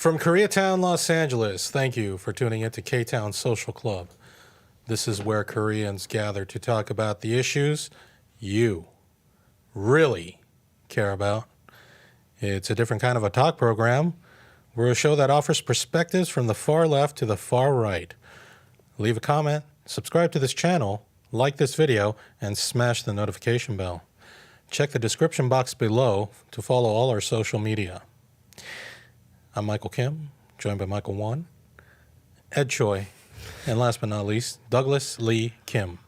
From Koreatown, Los Angeles, thank you for tuning into Ktown Social Club. This is where Koreans gather to talk about the issues you really care about. It's a different kind of a talk program. We're a show that offers perspectives from the far left to the far right. Leave a comment, subscribe to this channel, like this video, and smash the notification bell. Check the description box below to follow all our social media. I'm Michael Kim, joined by Michael Won, Ed Choi, and last but not least, Douglas Lee Kim.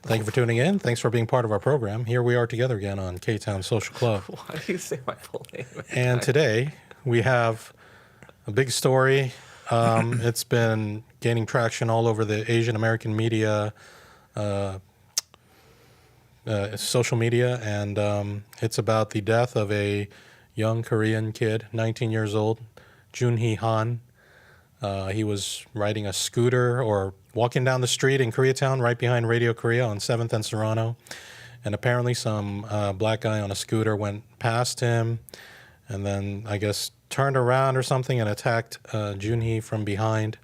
Thank you for tuning in. Thanks for being part of our program. Here we are together again on Ktown Social Club. Why do you say my full name? And today we have a big story. It's been gaining traction all over the Asian American media, social media, and it's about the death of a young Korean kid, 19 years old, Joon Hee Han. He was riding a scooter or walking down the street in Koreatown right behind Radio Korea on 7th and Serrano. And apparently some black guy on a scooter went past him and then, I guess, turned around or something and attacked Joon Hee from behind.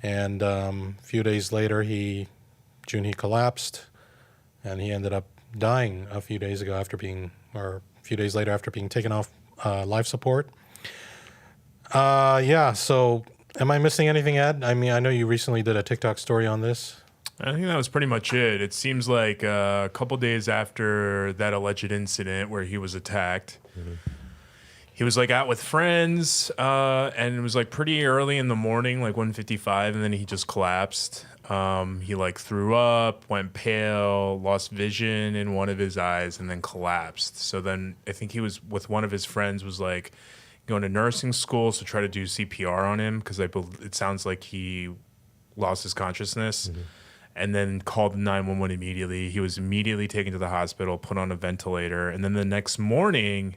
And a few days later, Joon Hee collapsed and he ended up dying a few days later after being taken off life support. So am I missing anything, Ed? I mean, I know you recently did a TikTok story on this. I think that was pretty much it. It seems like a couple days after that alleged incident where he was attacked, he was like out with friends, and it was like pretty early in the morning, like 1:55, and then he just collapsed. He like threw up, went pale, lost vision in one of his eyes, and then collapsed. So then I think he was with one of his friends, was like going to nursing school to try to do CPR on him because it sounds like he lost his consciousness, and then called 911 immediately. He was immediately taken to the hospital, put on a ventilator, and then the next morning,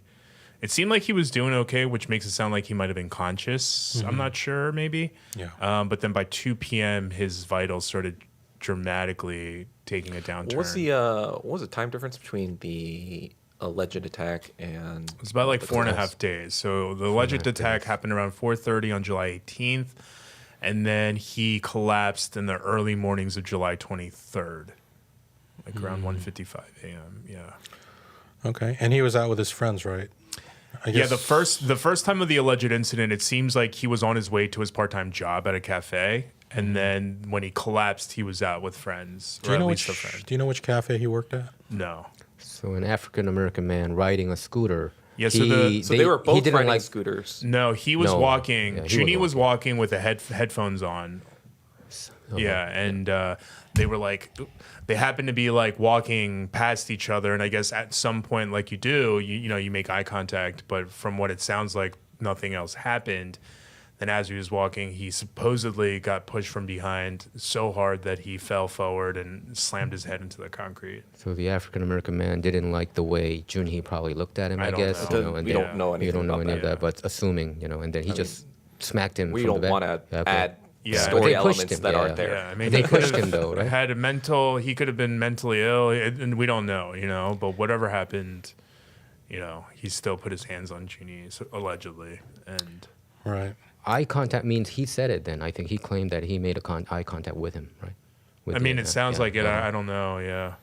it seemed like he was doing okay, which makes it sound like he might have been conscious. I'm not sure, maybe. Yeah. But then by 2 p.m., his vitals started dramatically taking a downturn. What was the time difference between the alleged attack and... It was about like 4.5 days. So the alleged attack happened around 4:30 on July 18th, and then he collapsed in the early mornings of July 23rd, like around 1:55 a.m. Yeah. Okay. And he was out with his friends, right? Yeah, the first time of the alleged incident, it seems like he was on his way to his part-time job at a cafe, and then when he collapsed, he was out with friends, Do you know which cafe he worked at? No. So an African-American man riding a scooter. Yeah, so they were both riding scooters. No, he was walking. Yeah, Junie was walking with the headphones on. Yeah, and they were like, they happened to be like walking past each other, and I guess at some point, like you do, you make eye contact, but from what it sounds like, nothing else happened. Then as he was walking, he supposedly got pushed from behind so hard that he fell forward and slammed his head into the concrete. So the African-American man didn't like the way Joon Hee probably looked at him, I guess. know. And we don't know anything You don't know about any of that. that, but assuming, and then he just smacked him We from don't the back. want to Okay. add Yeah, story but they pushed elements him, that yeah. aren't there. Yeah, I mean, They he could pushed have him, though, right? he could have been mentally ill, and we don't know, but whatever happened, he still put his hands on Junie, allegedly, and... Right. Eye contact means he said it then. I think he claimed that he made eye contact with him, right? I mean, it sounds like it. I don't know, yeah.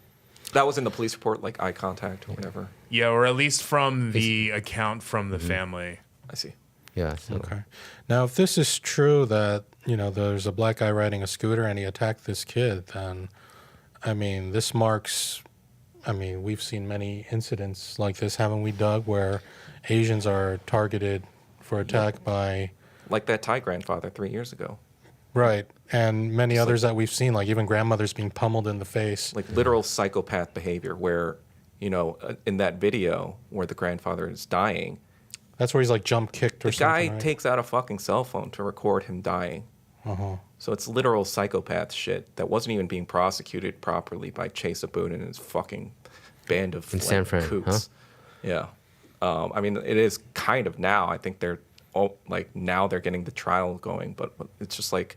That was in the police report, like eye contact or whatever. Yeah, or at least from the account from the family. I see. Yeah. So. Okay. Now, if this is true that, there's a black guy riding a scooter and he attacked this kid, then, this marks, we've seen many incidents like this, haven't we, Doug, where Asians are targeted for attack by... Like that Thai grandfather 3 years ago. Right. And many others that we've seen, like even grandmothers being pummeled in the face. Like literal psychopath behavior where, in that video where the grandfather is dying... That's where he's like jump kicked or The something, guy right? takes out a fucking cell phone to record him dying. So it's literal psychopath shit that wasn't even being prosecuted properly by Chase Aboon and his fucking band of In San Fran, kooks. Yeah. It is kind of now. I think they're now they're getting the trial going, but it's just like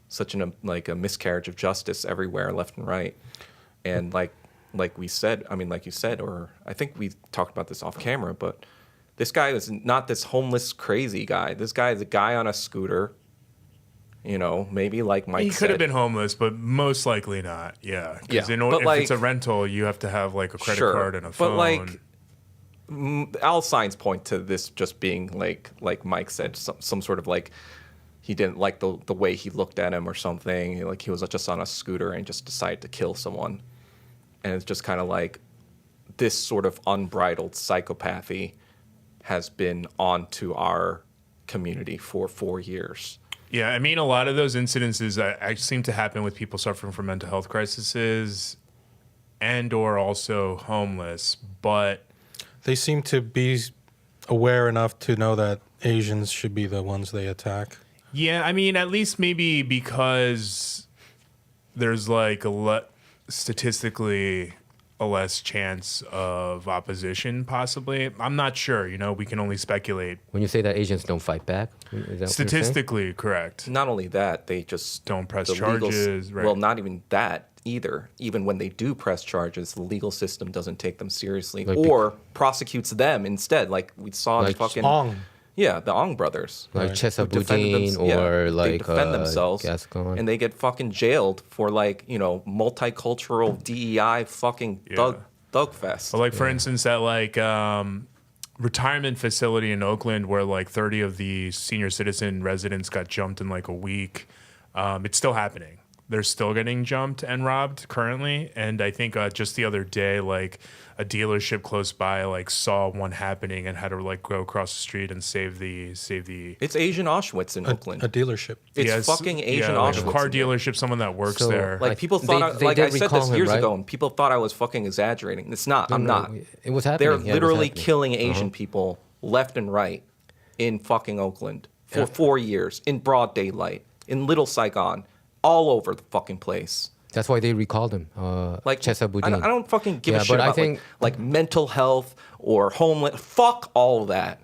such a miscarriage of justice everywhere, left and right. And like we said, like you said, or I think we talked about this off camera, but This guy is not this homeless crazy guy. This guy is a guy on a scooter. You know, maybe like Mike He said. could have been homeless, but most likely not. Yeah. Because Yeah, if but it's a rental, you have to have like a credit Sure, card and a phone. but like all signs point to this just being like Mike said, some sort of like he didn't like the way he looked at him or something. Like he was just on a scooter and just decided to kill someone. And it's just kind of like this sort of unbridled psychopathy has been onto our community for 4 years. Yeah, I mean, a lot of those incidences seem to happen with people suffering from mental health crises and or also homeless, but They seem to be aware enough to know that Asians should be the ones they attack. yeah, I mean, at least maybe because there's like statistically a less chance of opposition, possibly. I'm not sure, you know, we can only speculate. When you say that Asians don't fight back, is that what you're saying? Statistically correct. Not only that, they just Don't press the legal charges, right. Well, not even that either. Even when they do press charges, the legal system doesn't take them seriously Like or prosecutes them instead, like we saw in Like fucking Ong. yeah, the Ong brothers. Like Right. Chesa Who defended Boudin them- yeah, or they like defend themselves Gascon. and they get fucking jailed for like, you know, multicultural DEI fucking thug fest. But like for instance, that like retirement facility in Oakland where like 30 of the senior citizen residents got jumped in like a week, it's still happening. They're still getting jumped and robbed currently. And I think just the other day, like a dealership close by like saw one happening and had to like go across the street and save the. It's Asian Auschwitz in Oakland. A dealership. It's Yeah, fucking Asian like Auschwitz. a car in there. dealership, someone that works So, there. Like people thought, they like did I said recall this him, years right? ago, and people thought I was fucking exaggerating. It's not. I'm not. It was They're happening. Yeah, it was literally happening. killing Asian people left and right in fucking Oakland for 4 years in broad daylight in Little Saigon, all over the fucking place. That's why they recalled him. Like Chesa Boudin. I don't fucking give Yeah, a shit but I about think- like mental health or homeless. Fuck all of that.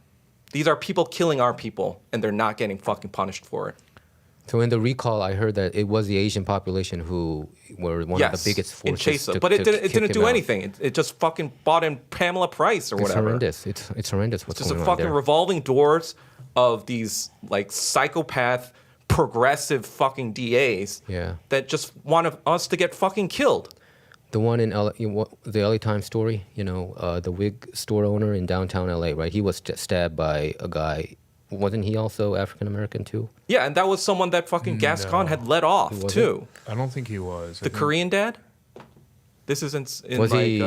These are people killing our people, and they're not getting fucking punished for it. So in the recall, I heard that it was the Asian population who were one of the biggest in forces. Chesa, to, but to it kick didn't him do out. anything. It just fucking bought in Pamela Price or It's whatever. horrendous. It's horrendous what's Just a going on fucking there. revolving doors of these like psychopath, progressive fucking DAs Yeah. that just want us to get fucking killed. The one in the LA Times story, you know, the wig store owner in downtown LA, right? He was stabbed by a guy. Wasn't he also African American too? Yeah, and that was someone that fucking Gascon had let off wasn't? too. I don't think he was. The Korean dad. This is in Was like he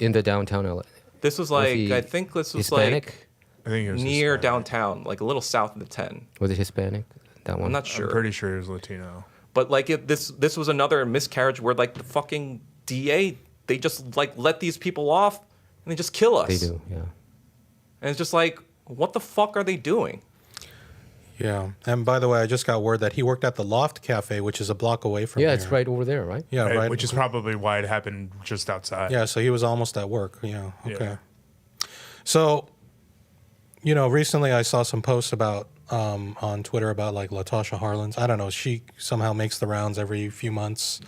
in the downtown LA? this was like he I think this was Hispanic? like I think he was near Hispanic. downtown, like a little south of the 10. Was it Hispanic? That one? I'm not sure. I'm pretty sure he was Latino. But like this was another miscarriage where like the fucking DA, they just like let these people off and they just kill us. They do, yeah. And it's just like, what the fuck are they doing? Yeah. And by the way, I just got word that he worked at the Loft Cafe, which is a block away from Yeah, here. it's right over there, right? Yeah, right. Which is probably why it happened just outside. Yeah, so he was almost at work. Yeah. Okay. Yeah. So, you know, recently I saw some posts about on Twitter about like Latasha Harlins. I don't know. She somehow makes the rounds every few months,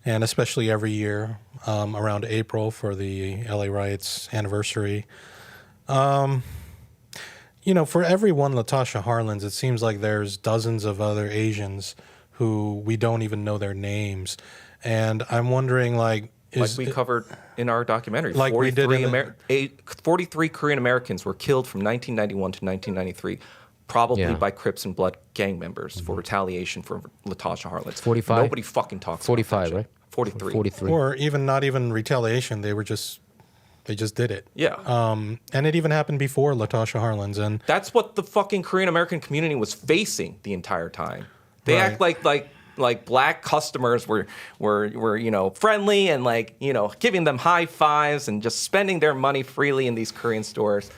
and especially every year around April for the LA riots anniversary. You know, for every one Latasha Harlins, it seems like there's dozens of other Asians who we don't even know their names, and I'm wondering like. Like we covered in our documentary, Like we did in the- 43 Korean Americans were killed from 1991 to 1993, probably Yeah. by Crips and Blood gang members for retaliation for Latasha Harlins. 45? Nobody fucking talks 45, about that right? shit. 43. 43. Or even not even retaliation. They just did it. Yeah. And it even happened before Latasha Harlins. And That's what the fucking Korean American community was facing the entire time. They Right. act like black customers were you know friendly and like you know giving them high fives and just spending their money freely in these Korean stores.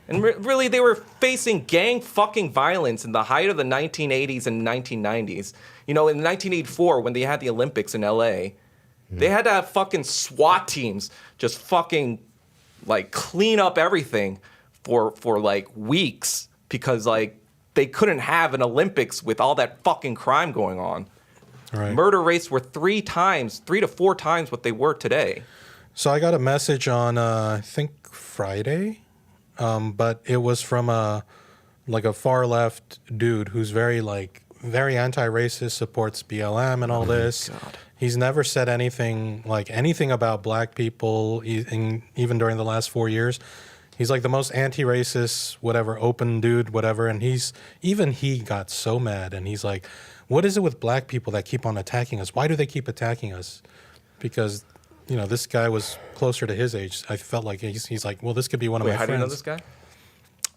And really, they were facing gang fucking violence in the height of the 1980s and 1990s. You know, in 1984, when they had the Olympics in LA, they had to have fucking SWAT teams just fucking like clean up everything for like weeks because like they couldn't have an Olympics with all that fucking crime going on. Right. Murder rates were 3 to 4 times what they were today. so I got a message on, I think Friday, but it was from a far left dude who's very anti-racist, supports BLM and all this. God. He's never said anything about black people, even during the last 4 years. He's like the most anti-racist, whatever, open dude, whatever. And he got so mad. And he's like, what is it with black people that keep on attacking us? Why do they keep attacking us? Because, this guy was closer to his age. I felt like he's like, well, this could be one of my friends. How do you know this guy?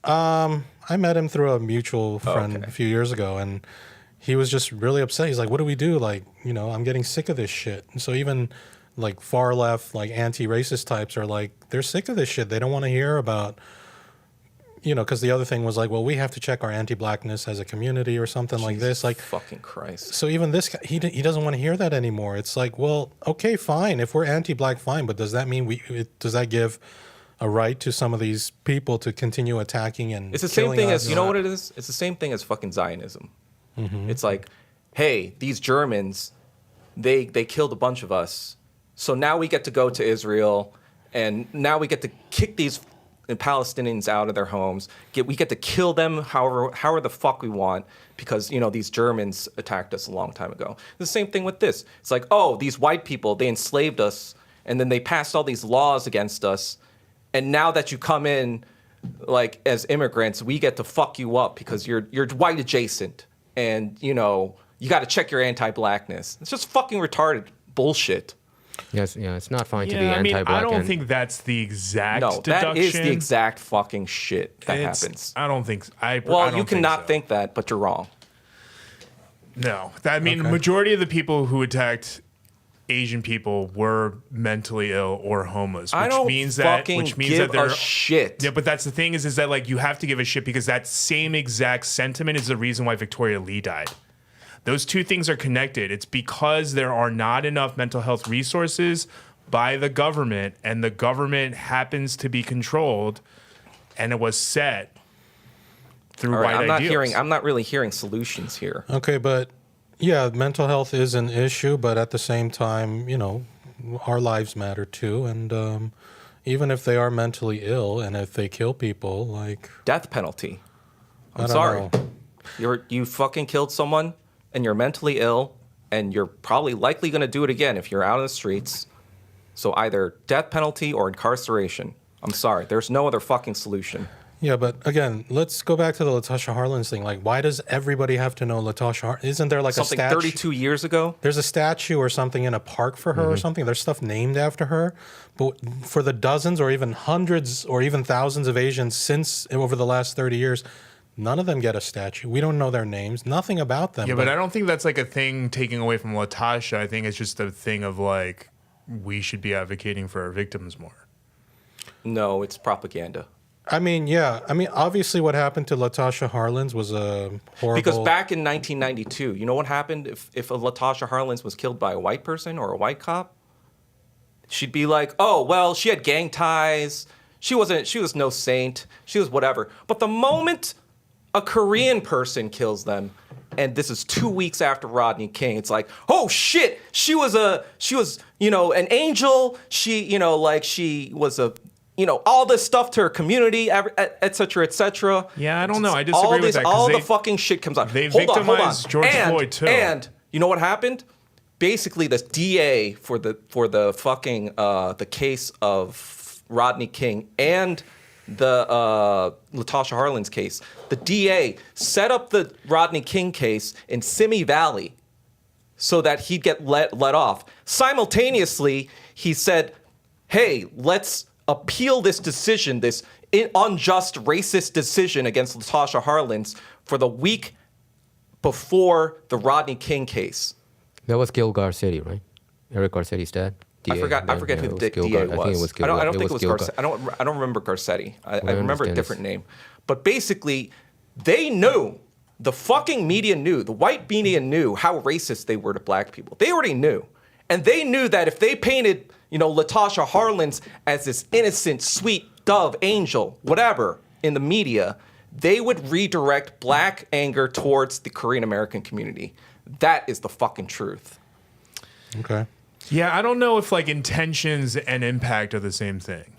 I met him through a mutual friend a few years ago. And he was just really upset. He's like, what do we do? I'm getting sick of this shit. And so even far left, anti-racist types are they're sick of this shit. They don't want to hear about, because the other thing was well, we have to check our anti-blackness as a community or something like this. Fucking Christ. So even this guy, he doesn't want to hear that anymore. It's well, okay, fine. If we're anti-black, fine. But does that mean does that give a right to some of these people to continue attacking and It's the same thing us? as, you know what it is? It's the same thing as fucking Zionism. Mm-hmm. It's hey, these Germans, they killed a bunch of us. So now we get to go to Israel, and now we get to kick these Palestinians out of their homes. We get to kill them however the fuck we want because, these Germans attacked us a long time ago. The same thing with this. It's oh, these white people, they enslaved us, and then they passed all these laws against us. And now that you come in, as immigrants, we get to fuck you up because you're white adjacent. And, you got to check your anti-blackness. It's just fucking retarded bullshit. Yes, yeah, it's not fine to be Yeah, I mean, anti-black. I don't think that's the exact No, deduction. that is the exact fucking shit that happens. I don't think. I Well, don't you cannot so. think that, but you're wrong. No, I mean, the majority of the people who attacked Asian people were mentally ill or homeless, which I don't means fucking give they're a shit. Yeah, but that's the thing is that you have to give a shit because that same exact sentiment is the reason why Victoria Lee died. Those two things are connected. It's because there are not enough mental health resources by the government, and the government happens to be controlled, and it was set through All right, white ideals. I'm not really hearing solutions here. Okay, but yeah, mental health is an issue, but at the same time, our lives matter too. And even if they are mentally ill and if they kill people, Death penalty. I I'm don't sorry. know. You fucking killed someone and you're mentally ill and you're probably likely going to do it again if you're out in the streets. So either death penalty or incarceration. I'm sorry. There's no other fucking solution. Yeah, but again, let's go back to the Latasha Harlins thing. Why does everybody have to know Latasha Harlins? Isn't there Something a statue? 32 years ago? There's a statue or something in a park for her or something. There's stuff named after her. But for the dozens or even hundreds or even thousands of Asians over the last 30 years, none of them get a statue. We don't know their names. Nothing about them. Yeah, but I don't think that's a thing taking away from Latasha. I think it's just a thing of we should be advocating for our victims more. No, it's propaganda. I mean, yeah. I mean, obviously what happened to Latasha Harlins was a horrible... Because back in 1992, you know what happened if a Latasha Harlins was killed by a white person or a white cop? She'd be oh, well, she had gang ties. She was no saint. She was whatever. But the moment a Korean person kills them, and this is 2 weeks after Rodney King, it's oh shit, she was an angel. She was all this stuff to her community, et cetera, et cetera. Yeah, I don't know. I disagree with that. All the fucking shit comes out. They Hold on. victimized George Floyd too. And you know what happened? Basically, the DA for the fucking the case of Rodney King and the Latasha Harlins case, the DA set up the Rodney King case in Simi Valley so that he'd get let off. Simultaneously, he said, "Hey, let's appeal this decision, this unjust, racist decision against Latasha Harlins for the week before the Rodney King case." That was Gil Garcetti, right? Eric Garcetti's dad. DA. I forget who the DA was. I think it was Gil. I don't think it was Garcetti. I don't remember Garcetti. I remember a different name. But basically, they knew, the fucking media knew, the white media knew how racist they were to black people. They already knew. And they knew that if they painted, Latasha Harlins as this innocent, sweet dove, angel, whatever, in the media, they would redirect black anger towards the Korean American community. That is the fucking truth. Okay. Yeah, I don't know if intentions and impact are the same thing.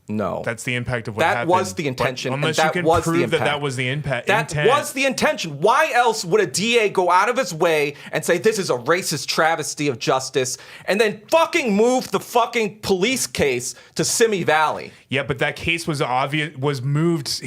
No. That's the impact of what That happened. was the But intention, and unless that you can was the prove that impact. that was the intent. That was the intention. Why else would a DA go out of his way and say this is a racist travesty of justice and then fucking move the fucking police case to Simi Valley? Yeah, but that case was moved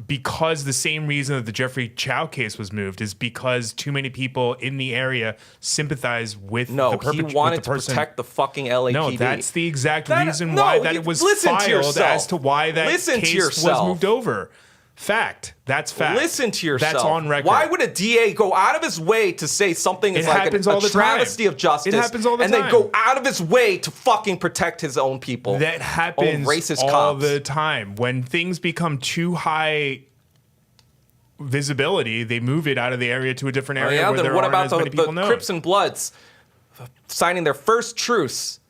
because the same reason that the Jeffrey Chow case was moved is because too many people in the area sympathize with No, the he with wanted the to person. protect the fucking LAPD. No, that's the exact reason no, why that you- it was listen to filed yourself. as to why that Listen to case was yourself. moved over. Fact. That's fact. Listen to yourself. That's on record. Why would a DA go out of his way to say something is It like happens a all the travesty time. of justice? It happens all the and time. then go out of his way to fucking protect his own people? That happens racist all cops. the time. When things become too high visibility, they move it out of the area to a different area where then there what aren't about as many people the known. Crips and Bloods signing their first truce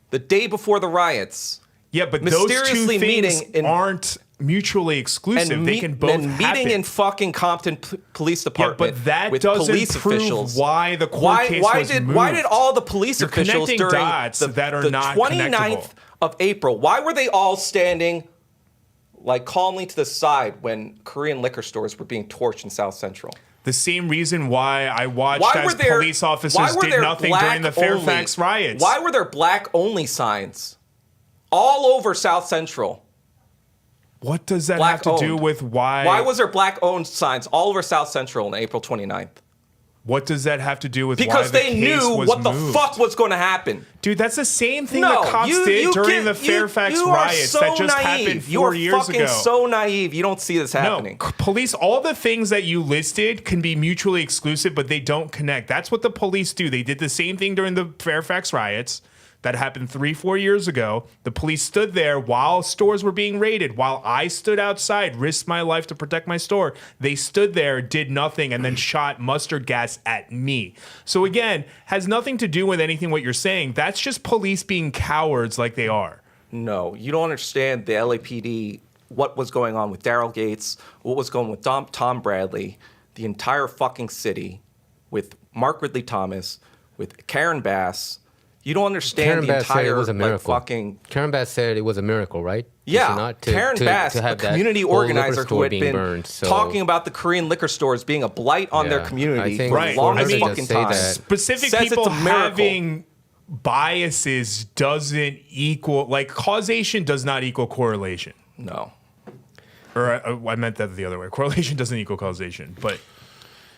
the day before the riots? Yeah, but those two mysteriously things meeting in- aren't mutually exclusive. They can both and meeting happen. in fucking Compton Police Yeah, Department but that with doesn't police prove officials. why the court case was moved. Why did all the police You're officials connecting during dots that are the not 29th connectable. of April, why were they all standing like calmly to the side when Korean liquor stores were being torched in South Central? The same reason why I watched Why were as there police officers why were did there nothing black during the Fairfax only? riots. Why were there black only signs all over South Central? What does that Black have to do owned. with why? Why was there black owned signs all over South Central on April 29th? What does that have to do with Because why the they case knew was what the moved? fuck was going to happen. Dude, that's the same thing No, the cops you did during get- the Fairfax you are riots so that just naive. happened You 4 are years fucking ago. so naive. You don't see this happening. No, police, all the things that you listed can be mutually exclusive, but they don't connect. That's what the police do. They did the same thing during the Fairfax riots. That happened 3-4 years ago. The police stood there while stores were being raided, while I stood outside, risked my life to protect my store. They stood there, did nothing, and then shot mustard gas at me. So again, has nothing to do with anything what you're saying. That's just police being cowards like they are. No, you don't understand the LAPD, what was going on with Daryl Gates, what was going with Tom Bradley, the entire fucking city, with Mark Ridley Thomas, with Karen Bass. You don't understand Karen the Bass said it entire was a miracle. fucking. Karen Bass said it was a miracle, right? Is Yeah, it not? Karen Bass, a have that community whole liquor organizer who store had being been burned, so- talking about the Korean liquor stores being a blight on their Yeah, community I think for Right. the longest I mean, fucking say time. that- Specific Says people it's a miracle. having biases doesn't equal, like causation does not equal correlation. No. Or I meant that the other way. Correlation doesn't equal causation, but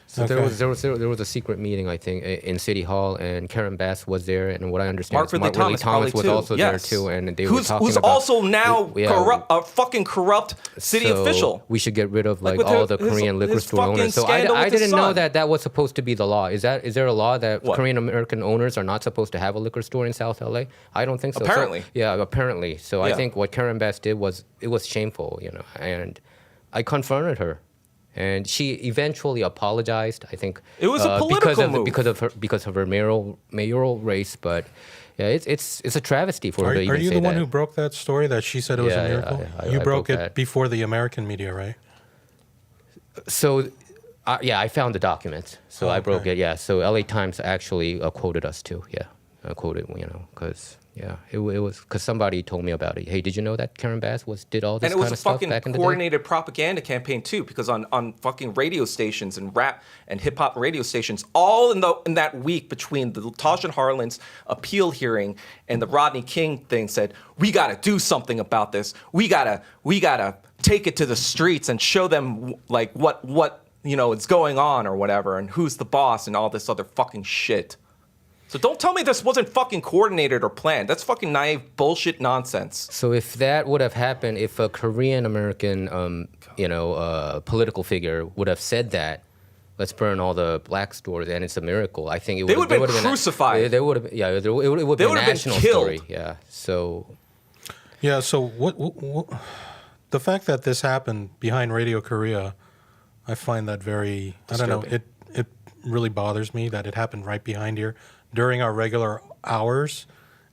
So Okay. there was a secret meeting, I think, in City Hall, and Karen Bass was there, and what I understand Mark is Ridley Thomas, probably was too. also Yes. there too, and they were who's talking who's about also now Yeah, a fucking corrupt city so official. We should get rid of like with all his- the Korean liquor his store fucking owners. So scandal I with his didn't know son. that was supposed to be the law. Is there a law that What? Korean American owners are not supposed to have a liquor store in South LA? I don't think so. So- Apparently. yeah, apparently. So I Yeah. think what Karen Bass did was shameful, and I confronted her. And she eventually apologized. I think It was a political move. because of her mayoral race. But yeah, it's a travesty for her Are to even you say the one that. who broke that story that she said it was Yeah, a yeah, miracle? I You broke broke it that. before the American media, right? So, yeah, I found the documents. So I broke okay. it. Yeah. So LA Times actually quoted us too. Yeah, quoted because it was because somebody told me about it. Hey, did you know that Karen Bass did all this And it was kind a of stuff fucking back in the day? coordinated propaganda campaign too, because on fucking radio stations and rap and hip hop radio stations, all in that week between the Tasha Harlan's appeal hearing and the Rodney King thing, said we got to do something about this. We gotta take it to the streets and show them like what is going on or whatever, and who's the boss and all this other fucking shit. So don't tell me this wasn't fucking coordinated or planned. That's fucking naive bullshit nonsense. So if that would have happened, if a Korean American, political figure would have said that, let's burn all the black stores and it's a miracle, I think it would. They would've been crucified. They would have. Yeah, it would They be a would have been national killed. story. Yeah. So Yeah. So what? The fact that this happened behind Radio Korea, I find that very. I don't know. Disturbing. It really bothers me that it happened right behind here during our regular hours,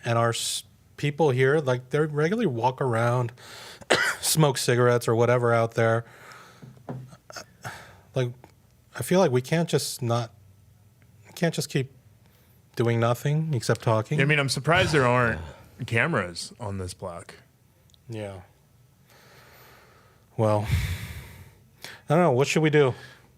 and our people here, like, they regularly walk around, smoke cigarettes or whatever out there. Like, I feel like we can't just keep doing nothing except talking. I mean, I'm surprised there aren't cameras on this block. Yeah. Well, I don't know. What should we do?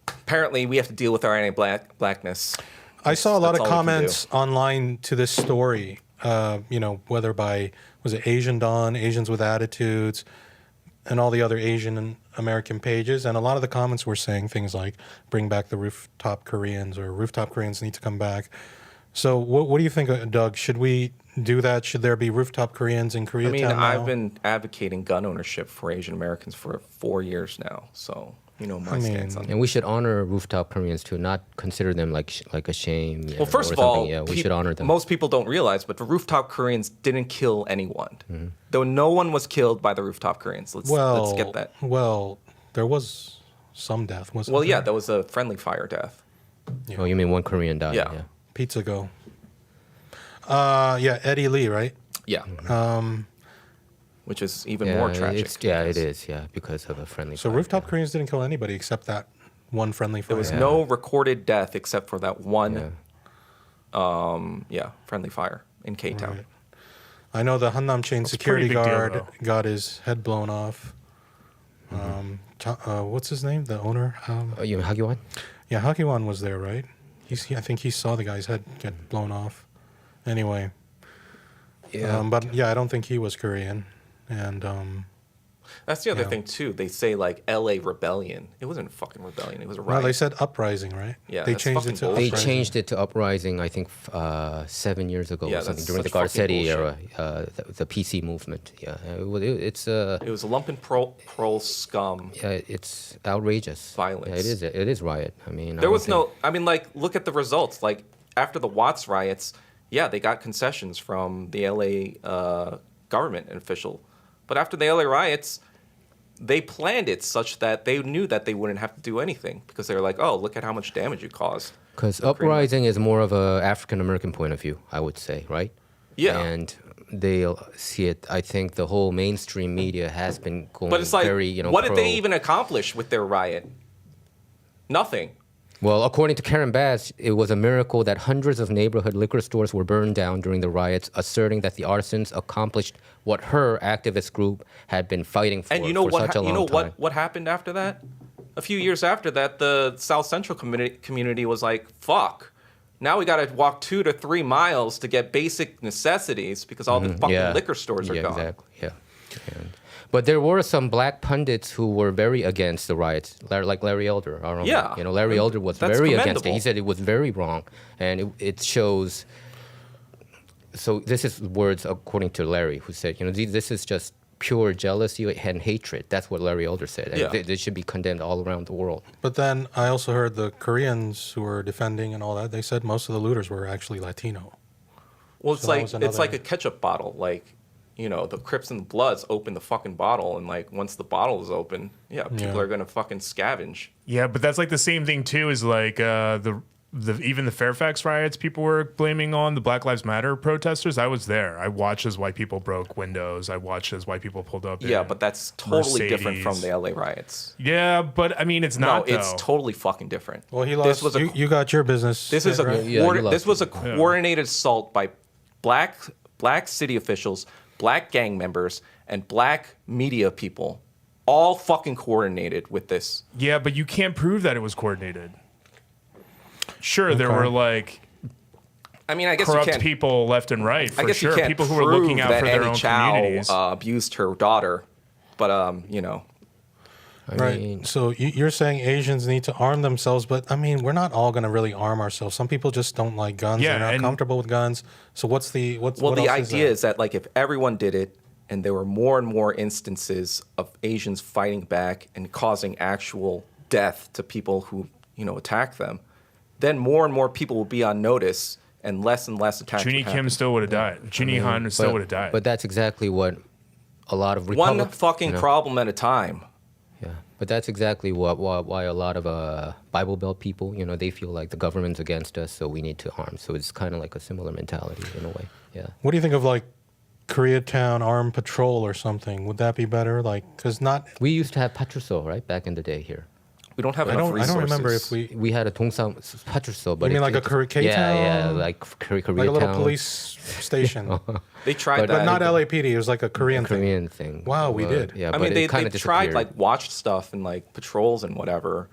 Apparently, we have to deal with our anti-blackness. I saw a lot That's of all we can comments online to this story, whether by, was it Asian Dawn, Asians with Attitudes, and all the other Asian American pages. And a lot of the comments were saying things like, bring back the Rooftop Koreans, or Rooftop Koreans need to come back. So what do you think, Doug? Should we do that? Should there be Rooftop Koreans in Koreatown I mean, now? I've been advocating gun ownership for Asian Americans for 4 years now, so you know my stance on it. And we should honor rooftop Koreans too, not consider them like a shame. Well, first of all, we should honor them. Most people don't realize, but the Rooftop Koreans didn't kill anyone. Though no one was killed by the Rooftop Koreans. Let's get that. Well, there was some death, wasn't Well, there? yeah, that was a friendly fire death. Oh, you mean one Korean died? Yeah. Pizza Go. Eddie Lee, right? Yeah. Which is even more tragic. It is. Yeah, because of a friendly. So fire. Rooftop Koreans didn't kill anybody except that one friendly fire. There was no recorded death except for that one, Yeah. friendly fire in Ktown. Right. I know the Hannam Chain That's a security pretty big deal, guard though. got his head blown off. What's his name? The owner? You mean Hagiwan? Yeah, Hakiwan was there, right? I think he saw the guy's head get blown off. Anyway. Yeah. But yeah, I don't think he was Korean. And That's the other Yeah. thing too. They say like L.A. rebellion. It wasn't a fucking rebellion. It was a well, riot. they said uprising, right? Yeah, they that's changed it fucking to bullshit. They uprising. changed it to uprising, I think, 7 years ago Yeah, or something that's during the such fucking Garcetti era, bullshit. the PC movement. Yeah, it's It was a lumpen pro scum. it's outrageous. Violence. Yeah, it is riot. I mean, There was no. I mean, like, look at the results. Like after the Watts riots, yeah, they got concessions from the L.A. Government and official, but after the L.A. riots, they planned it such that they knew that they wouldn't have to do anything because they were like, oh, look at how much damage you caused. Because uprising is more of a African American point of view, I would say, right? Yeah. And they'll see it. I think the whole mainstream media has been going But it's like, very, what did pro. they even accomplish with their riot? Nothing. Well, according to Karen Bass, it was a miracle that hundreds of neighborhood liquor stores were burned down during the riots, asserting that the arsons accomplished what her activist group had been fighting for And you know for what? such a long You know time. what happened after that? A few years after that, the South Central community was like, "Fuck! Now we got to walk 2 to 3 miles to get basic necessities because all the fucking liquor stores are gone." Exactly. Yeah. But there were some black pundits who were very against the riots, like Larry Elder. I don't know. Yeah. Larry Elder was That's very against it. commendable. He said it was very wrong, and it shows. So this is words according to Larry, who said, this is just pure jealousy and hatred. That's what Larry Elder said. And Yeah. they should be condemned all around the world. But then I also heard the Koreans who were defending and all that. They said most of the looters were actually Latino. Well, it's So that like was it's like another- a ketchup bottle. Like, the Crips and the Bloods open the fucking bottle, and like once the bottle is open, people Yeah. are gonna fucking scavenge. Yeah, but that's like the same thing too. Is like even the Fairfax riots people were blaming on the Black Lives Matter protesters. I was there. I watched as white people broke windows. I watched as white people pulled up. Yeah, in but that's totally different from Mercedes. the LA riots. Yeah, but I mean, it's not. No, it's though. totally fucking different. Well, he This lost. was a You got your business. This is a right? Yeah, you lost this was a it. coordinated assault by black city officials, black gang members, and black media people, all fucking coordinated with this. Yeah, but you can't prove that it was coordinated. Sure, there Okay. were like I mean, I guess you corrupt can't. people left and right for I guess sure. you can't People who prove were looking out that for their Annie own Chow communities. abused her daughter, but I Right. mean, So you're saying Asians need to arm themselves, but I mean, we're not all going to really arm ourselves. Some people just don't like guns. Yeah, They're not and- comfortable with guns. So what's the Well, what the else idea there? is that like if everyone did it, and there were more and more instances of Asians fighting back and causing actual death to people who attack them, then more and more people will be on notice, and less attacks. Jun Hee would Kim happen. still would have died. Jun Hee Han still would have died. But that's exactly what a lot of One Republic- fucking you know? problem at a time. Yeah, but that's exactly why a lot of Bible Belt people, they feel like the government's against us, so we need to arm. So it's kind of like a similar mentality in a way. Yeah. What do you think of like Koreatown Armed Patrol or something? Would that be better? Like, because not We used to have Patrusol, right, back in the day here. We don't have I enough don't resources. remember if we. We had a 동산 파출소, but You mean it- like a it- Koreatown? Yeah, like Koreatown. Like a little police station, They tried But that. but not LAPD. It was like a Korean thing. Korean thing. Wow, we did. Yeah, I but mean, it they kind of tried disappeared. like watch stuff and like patrols and whatever,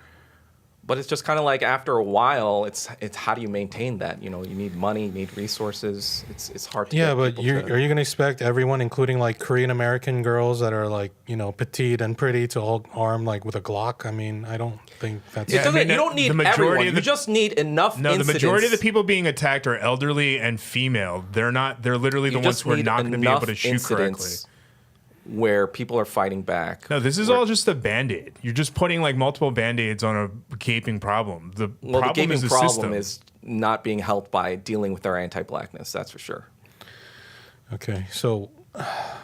but it's just kind of like after a while, it's how do you maintain that? You know, you need money, you need resources. It's hard to. Yeah, get but people are you going to expect everyone, including like Korean American girls that are like, you know, petite and pretty, to all arm like with a Glock? I mean, I don't think that's. It Yeah, I doesn't. mean, you don't need the majority everyone. of the- You just need enough. No, the incidents. majority of the people being attacked are elderly and female. They're not. They're literally You the ones just who are need not going to be enough able to shoot correctly. incidents where people are fighting back. No, this is Where- all just a band-aid. You're just putting like multiple band-aids on a gaping problem. The Well, the problem gaping is the problem system. is not being helped by dealing with their anti-blackness. That's for sure. Okay, so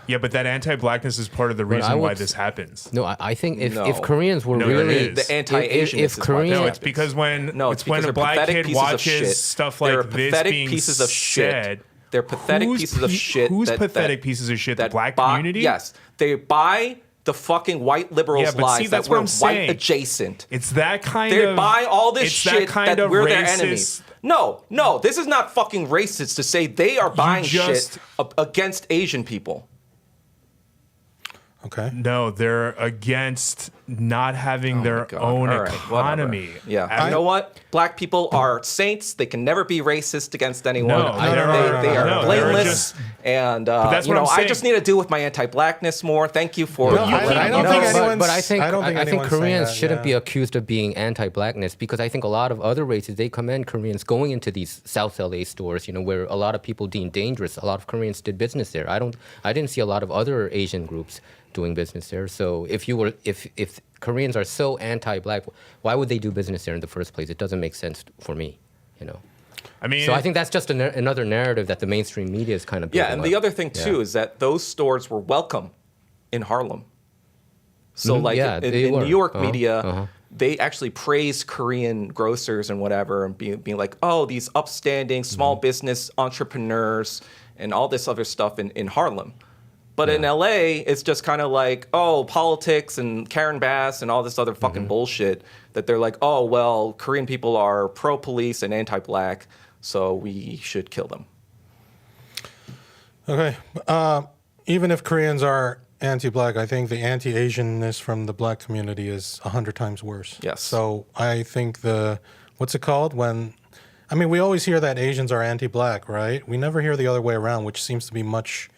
Yeah, but that anti-blackness is part of the reason I why would- this happens. No, I think if No. Koreans were No, really it is. The anti-Asianness if is why Korean, No, Yeah. it's because when No, it's it's when because a they're black pathetic kid pieces of shit. watches stuff They're like this pathetic being pieces of shit. said. They're pathetic Who's pieces of pe- shit. Who's that- pathetic that- pieces of shit? The that black buy- community? Yes, they buy the fucking white liberals' Yeah, but see, lies that's that what we're I'm white saying. adjacent. It's that kind They of. buy all this it's shit kind that of we're their racist- enemies. No, this is not fucking racist to say they are buying just- shit against Asian people. okay. No, they're against not having their God. own All right, economy. whatever. Yeah, As- you know what? Black people are saints. They can never be racist against anyone. No, no, no, They no, are no, they're blameless. just- And that's you what know, I'm I saying. just need to deal with my anti-blackness more. Thank you for. No, letting I me don't know. think but, anyone's- but I think I don't think anyone's saying Koreans that, shouldn't yeah. be accused of being anti-blackness because I think a lot of other races they commend Koreans going into these South LA stores, you know, where a lot of people deem dangerous. A lot of Koreans did business there. I didn't see a lot of other Asian groups doing business there. So if Koreans are so anti-black, why would they do business there in the first place? It doesn't make sense for me, you know. I mean, So I think that's just another narrative that the mainstream media is kind of Yeah, building and the up. other thing too Yeah. is that those stores were welcome in Harlem. So Mhm, like yeah, in they were. New York Uh-huh, media, uh-huh. they actually praised Korean grocers and whatever, and being like, oh, these upstanding small Mm-hmm. business entrepreneurs and all this other stuff in Harlem. But in LA, it's just kind of like, oh, politics and Karen Bass and all this other fucking Mm-hmm. bullshit that they're like, oh, well, Korean people are pro-police and anti-black, so we should kill them. Okay. Even if Koreans are anti-black, I think the anti-Asianness from the black community is 100 times worse. Yes. So I think what's it called? I mean, we always hear that Asians are anti-black, right? We never hear the other way around, which seems to be much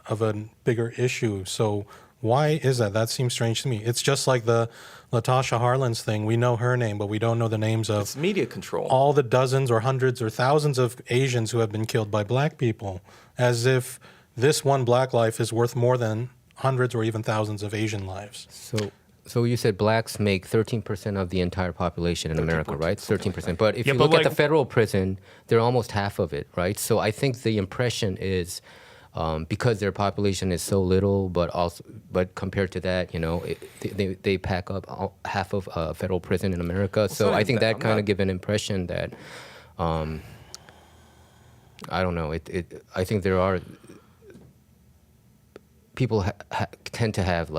of a bigger issue. So why is that? That seems strange to me. It's just like the Latasha Harlins thing. We know her name, but we don't know the names It's of media control. all the dozens or hundreds or thousands of Asians who have been killed by black people, as if this one black life is worth more than hundreds or even thousands of Asian lives. So you said blacks make 13% of the entire population in America, right? 13%. But if Yeah, you but look at the like- federal prison, they're almost half of it, right? So I think the impression is because their population is so little, but compared to that, you know, they pack up half of federal prison in America. So not I even think that. that I'm kind not- of give an impression that I don't know. I think there are people tend to have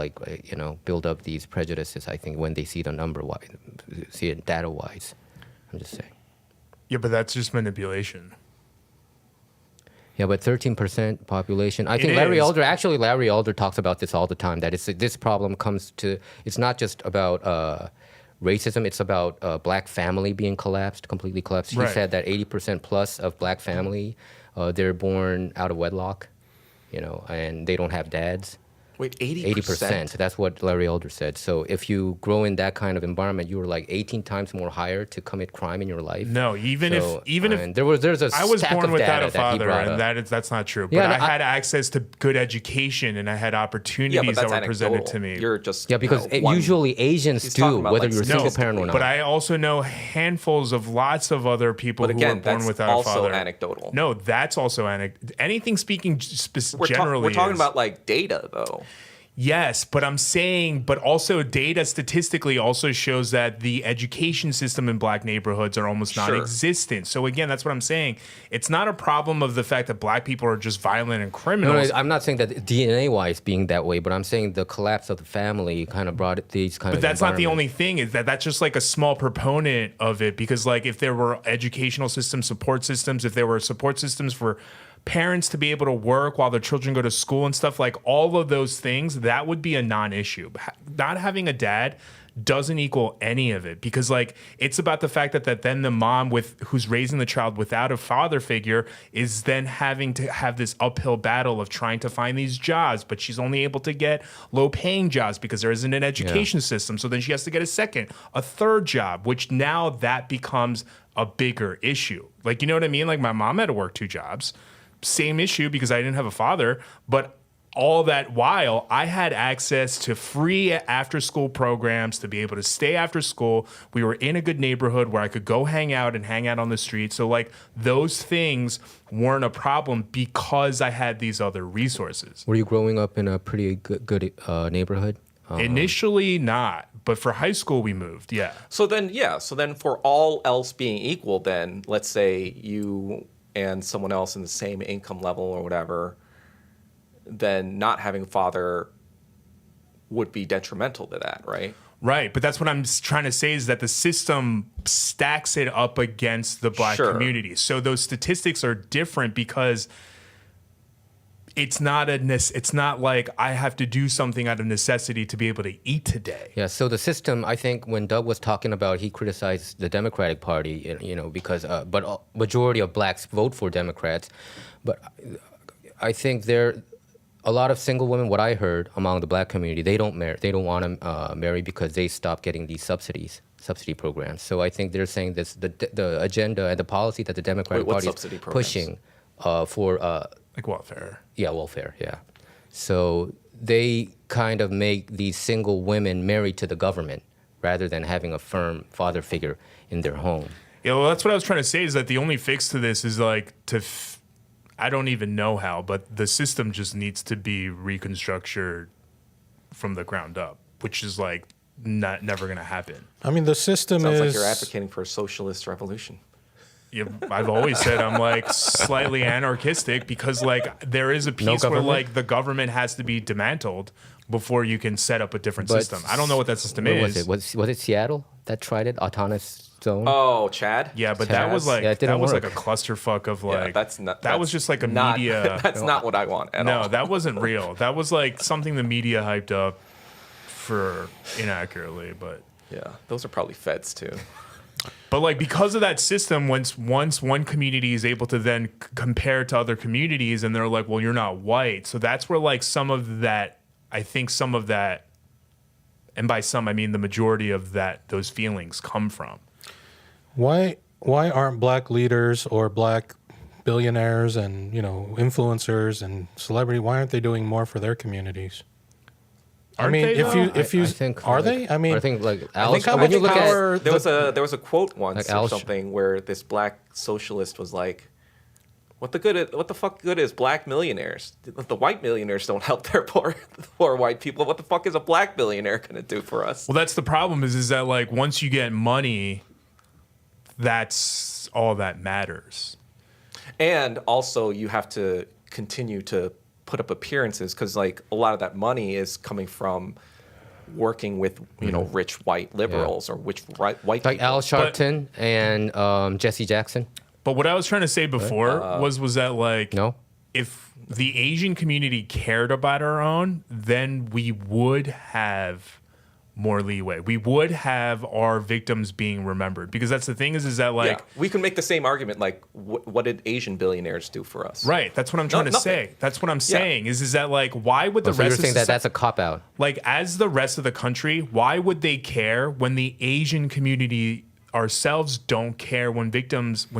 build up these prejudices. I think when they see the number wise, see it data wise. I'm just saying. yeah, but that's just manipulation. Yeah, but 13% population. I It think Larry is. Larry Elder talks about this all the time. That this problem comes to. It's not just about racism. It's about black family being completely collapsed. He Right. said that 80% plus of black family, they're born out of wedlock, you know, and they don't have dads. Wait, 80%. That's what Larry Elder said. So if you grow in that kind of environment, you were like 18 times more higher to commit crime in your life. No, even So, if and there's a I was stack born of without data a that he father, brought up. and that's not true. But Yeah, I had access to good education, and I had Yeah, but opportunities that's that were presented anecdotal. to me. You're just Yeah, because one- usually Asians He's talking do, about, whether like, you're a single parent or not. But I also know handfuls of lots of other people But who again, were born that's without also a father. anecdotal. No, that's also anything speaking we're generally. talking is- about like data though. Yes, but I'm saying, but also data statistically also shows that the education system in black neighborhoods are almost Sure. non-existent. So again, that's what I'm saying. It's not a problem of the fact that black people are just violent and No, criminals. I'm not saying that DNA-wise being that way, but I'm saying the collapse of the family kind of brought these kind of. But that's not the only environments. thing. Is that that's just like a small proponent of it, because like if there were educational systems, support systems, if there were support systems for parents to be able to work while their children go to school and stuff, like all of those things, that would be a non-issue. Not having a dad doesn't equal any of it, because like it's about the fact that then the mom who's raising the child without a father figure is then having to have this uphill battle of trying to find these jobs, but she's only able to get low paying jobs because there isn't an education system. So then she has to get a third job, which now that becomes a bigger issue. Like, you know what I mean? Like my mom had to work 2 jobs. Same issue because I didn't have a father, but all that while I had access to free after school programs to be able to stay after school. We were in a good neighborhood where I could go hang out on the street. So like those things weren't a problem because I had these other resources. Were you growing up in a pretty good neighborhood? Initially not, but for high school we moved. Yeah. So then for all else being equal, then let's say you and someone else in the same income level or whatever, then not having a father would be detrimental to that, right? Right, but that's what I'm trying to say is that the system stacks it up against the black Sure. community. So those statistics are different because it's not like I have to do something out of necessity to be able to eat today. Yeah, so the system, I think when Doug was talking about, he criticized the Democratic Party, you know, because, but a majority of blacks vote for Democrats. But I think a lot of single women, what I heard among the black community, they don't marry, they don't want to marry because they stopped getting these subsidy programs. So I think they're saying this, the agenda and the policy that the Democratic Wait, what Party subsidy is programs? pushing for Like welfare. yeah, welfare, yeah. So they kind of make these single women married to the government rather than having a firm father figure in their home. Yeah, well, that's what I was trying to say is that the only fix to this is like I don't even know how, but the system just needs to be reconstructed from the ground up, which is like never going to happen. I mean, the system Sounds is. like you're advocating for a socialist revolution. Yeah, I've always said I'm like slightly anarchistic because like there is a piece where government? like the government has to be dismantled before you can set up a different But system. I don't know what that system Where is. was it? Was it Seattle that tried it? Autonomous zone? Oh, Chad? Yeah, but that was like Yeah, it didn't that was like work. a clusterfuck of Yeah, like that's not. that was that's just like a not, media. That's not what I want at all. No, that wasn't real. That was like something the media hyped up for inaccurately, but Yeah, those are probably feds too. like because of that system, once one community is able to then compare to other communities, and they're like, well, you're not white, so that's where like some of that, and by some I mean the majority of those feelings come from. Why aren't black leaders or black billionaires and, you know, influencers and celebrity, why aren't they doing more for their communities? Aren't I mean, they, though? if you I think, are like, they? I mean, I think like I Al, think how when you much look power at There was a quote once Like or Al- something where this black socialist was like, what the fuck good is black millionaires? The white millionaires don't help their poor white people. What the fuck is a black billionaire gonna do for us? Well, that's the problem is that like once you get money, that's all that matters. And also you have to continue to put up appearances because like a lot of that money is coming from working with, you know, rich white liberals or white like people. Al Sharpton and Jesse Jackson. But what I was trying to say before was that like No? if the Asian community cared about our own, then we would have more leeway. We would have our victims being remembered, because that's the thing is that like Yeah, we can make the same argument like what did Asian billionaires do for us? right. That's what I'm trying to nothing. say. That's what I'm saying is that like why would the So you're rest of saying that that's a cop out. like as the rest of the country, why would they care when the Asian community ourselves don't care when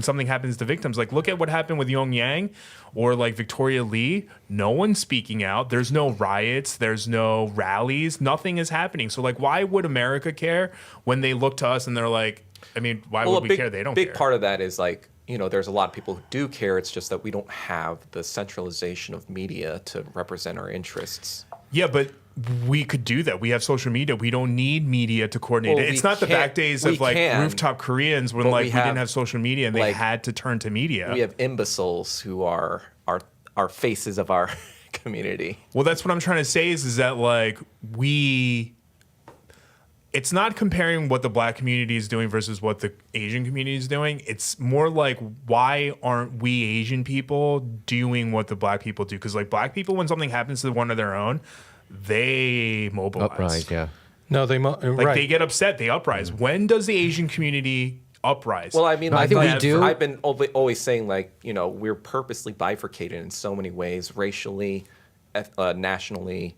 something happens to victims? Like look at what happened with Yong Yang or like Victoria Lee. No one's speaking out. There's no riots, there's no rallies, nothing is happening. So like why would America care when they look to us and they're like, I mean, why would we care? They don't big care. part of that is like, you know, there's a lot of people who do care. It's just that we don't have the centralization of media to represent our interests. Yeah, but we could do that. We have social media. We don't need media to coordinate Well, it. It's we not the can't- back days we of like can, Rooftop Koreans when but like we we didn't have, have social media and they like, had to turn to media. We have imbeciles who are faces of our community. Well, that's what I'm trying to say is that like it's not comparing what the black community is doing versus what the Asian community is doing. It's more like, why aren't we Asian people doing what the black people do? Because like black people, when something happens to one of their own, they mobilize. Uprise, yeah. No, they Like they get upset, they uprise. When does the Asian community uprise? Well, I mean, No, I think we do. I've been always saying, like, you know, we're purposely bifurcated in so many ways, racially, nationally,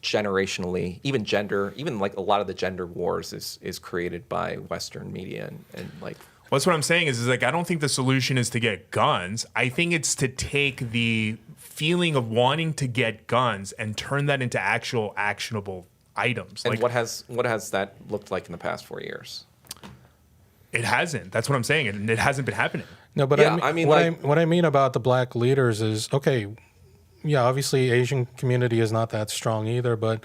generationally, even gender, even like a lot of the gender wars is created by Western media and like. That's what I'm saying is like I don't think the solution is to get guns. I think it's to take the feeling of wanting to get guns and turn that into actual actionable items. And Like what has that looked like in the past 4 years? it hasn't. That's what I'm saying, and it hasn't been happening. No, but Yeah, I I mean, mean, like- what I mean about the black leaders is, okay, yeah, obviously Asian community is not that strong either, but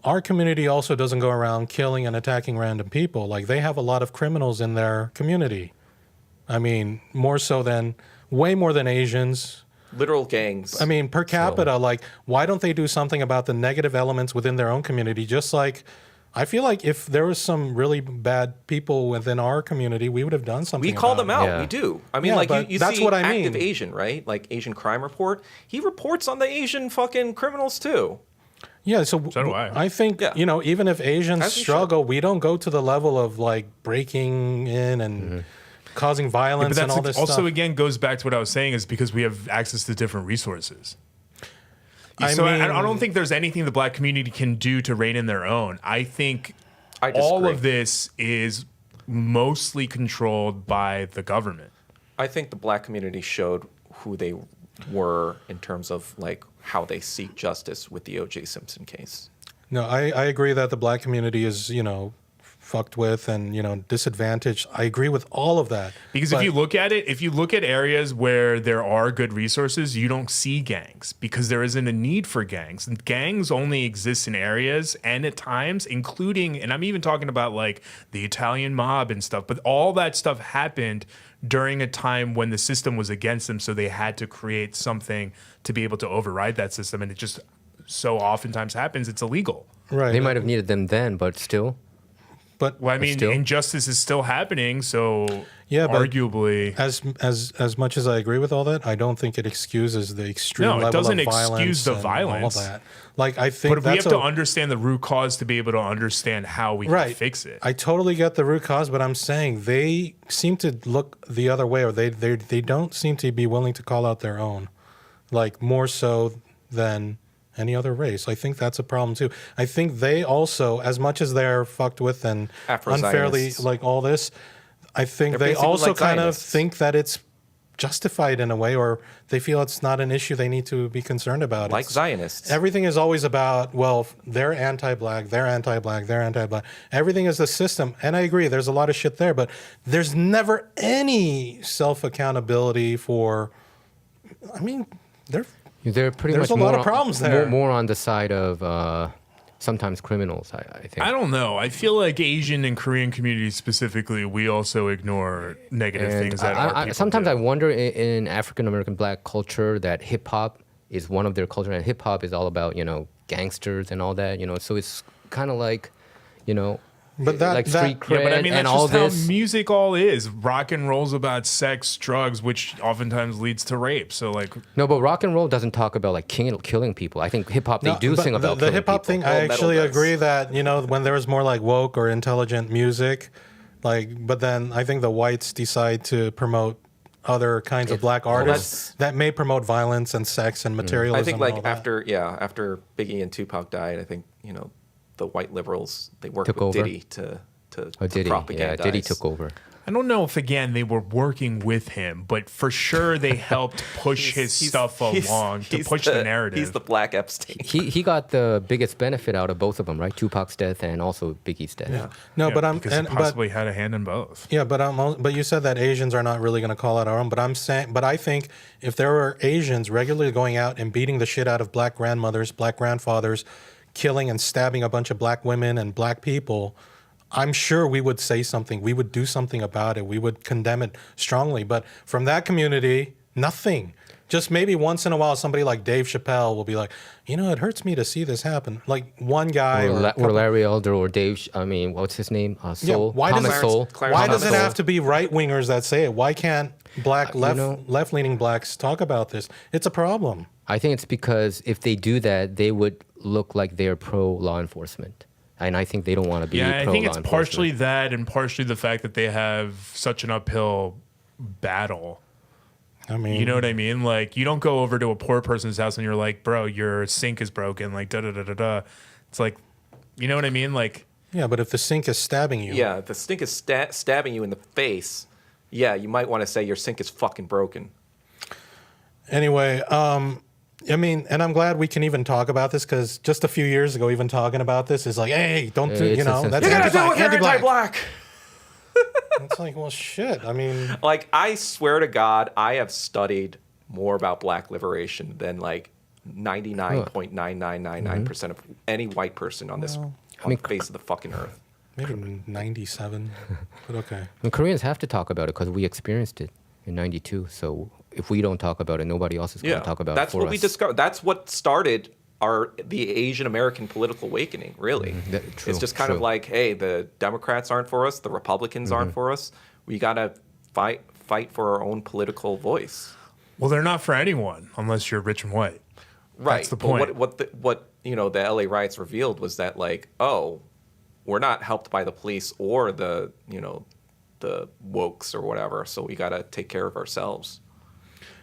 our community also doesn't go around killing and attacking random people. Like, they have a lot of criminals in their community. I mean, way more than Asians. Literal gangs. I mean, per capita, like, why don't they do something about the negative elements within their own community? Just like, I feel like if there was some really bad people within our community, we would have done something. we call about them it. out. Yeah. We do. I mean, Yeah, like but you that's see what I Active mean. Asian, right? Like Asian Crime Report. He reports on the Asian fucking criminals too. Yeah, so do I. I think, Yeah. you know, even if Asians As we struggle, we don't go to the level of like breaking in and causing violence But and all that's this also stuff. again goes back to what I was saying is because we have access to different resources. I So I mean- don't think there's anything the black community can do to rein in their own. I think I all disagree. of this is mostly controlled by the government. I think the black community showed who they were in terms of like how they seek justice with the O.J. Simpson case. No, I agree that the black community is, you know, fucked with and, you know, disadvantaged. I agree with all of that. Because if you look at it, if you look at areas where there are good resources, you don't see gangs because there isn't a need for gangs. And gangs only exist in areas and at times, including, and I'm even talking about like the Italian mob and stuff, but all that stuff happened during a time when the system was against them. So they had to create something to be able to override that system. And it just so oftentimes happens, it's illegal. Right. They might have needed them then, but still. But Well, I mean, still. injustice is still happening. So Yeah, but arguably. as much as I agree with all that, I don't think it excuses the extreme No, it level doesn't of violence excuse the and violence. all that. Like, I think But if we that's have to understand the root cause to be able to understand how we can right. fix it. I totally get the root cause, but I'm saying they seem to look the other way, or they don't seem to be willing to call out their own, like more so than any other race. I think that's a problem too. I think they also, as much as they're fucked with and unfairly Afro-Zionists. like all this, I think They're they basically also like kind of Zionists. think that it's justified in a way, or they feel it's not an issue they need to be concerned about. Like It's- Zionists. Everything is always about, well, they're anti-black, they're anti-black, they're anti-black. Everything is the system. And I agree, there's a lot of shit there, but there's never any self-accountability for, I mean, They're pretty There's much a lot more of problems on, there. More on the side of sometimes criminals, I think. I don't know. I feel like Asian and Korean communities specifically, we also ignore negative And things that our people sometimes do. I wonder in African American black culture that hip hop is one of their culture, and hip hop is all about, you know, gangsters and all that, you know. So it's kind of like, you know, But that- like that- street cred Yeah, but I mean, and that's all just how this. music all is. Rock and roll's about sex, drugs, which oftentimes leads to rape. So, like, No, but rock and roll doesn't talk about like killing people. I think hip hop they No, do but sing about the killing hip hop people. thing. Well, I metal actually does. agree that, you know, when there's more like woke or intelligent music, like, but then I think the whites decide to promote other kinds of black artists that may promote violence and sex and materialism. I think and like all that. after Biggie and Tupac died, I think, you know, the white liberals, they worked Took with over. Diddy to Oh, Diddy, yeah, propagandize. Diddy took over. I don't know if, again, they were working with him, but for sure they helped push his stuff along to push the narrative. He's the Black Epstein. He got the biggest benefit out of both of them, right? Tupac's death and also Biggie's death. Yeah. No, Yeah, but I'm because he and, possibly had a hand in both. yeah, but you said that Asians are not really going to call out our own. But I'm saying, but I think if there were Asians regularly going out and beating the shit out of black grandmothers, black grandfathers, killing and stabbing a bunch of black women and black people, I'm sure we would say something. We would do something about it. We would condemn it strongly. But from that community, nothing. Just maybe once in a while, somebody like Dave Chappelle will be like, you know, it hurts me to see this happen. Like one guy or Larry Elder or Dave. I mean, what's his name? Soul. why Thomas does, Soul. why does it Soul. have to be right-wingers that say it? Why can't left-leaning blacks talk about this? It's a problem. I think it's because if they do that, they would look like they're pro-law enforcement. And I think they don't want to be pro-law I think it's enforcement. partially that and partially the fact that they have such an uphill battle. I mean, You know what I mean? Like, you don't go over to a poor person's house and you're like, bro, your sink is broken, like, da-da-da-da-da. It's like, you know what I mean? Like, yeah, but if the sink is stabbing you, Yeah, if the sink is stabbing you in the face, yeah, you might want to say your sink is fucking broken. Anyway, I mean, and I'm glad we can even talk about this because just a few years ago, even talking about this is like, hey, don't do, It's you know, a that's You're gonna deal with anti-black. anti-black. It's like, well, shit. I mean, Like, I swear to God, I have studied more about black liberation than like 99.9999% of any white person on this on the face of the fucking earth. maybe 97, but okay. I mean, Koreans have to talk about it because we experienced it in '92. So if we don't talk about it, nobody else is going to talk about that's it for what us. we discovered. That's what started the Asian American political awakening. Really, True, it's just kind of true. like, hey, the Democrats aren't for us, the Republicans aren't for us. We gotta fight for our own political voice. well, they're not for anyone unless you're rich and white. Right. That's the But point. what you know, the LA riots revealed was that, like, oh, we're not helped by the police or the, you know, the wokes or whatever, so we gotta take care of ourselves.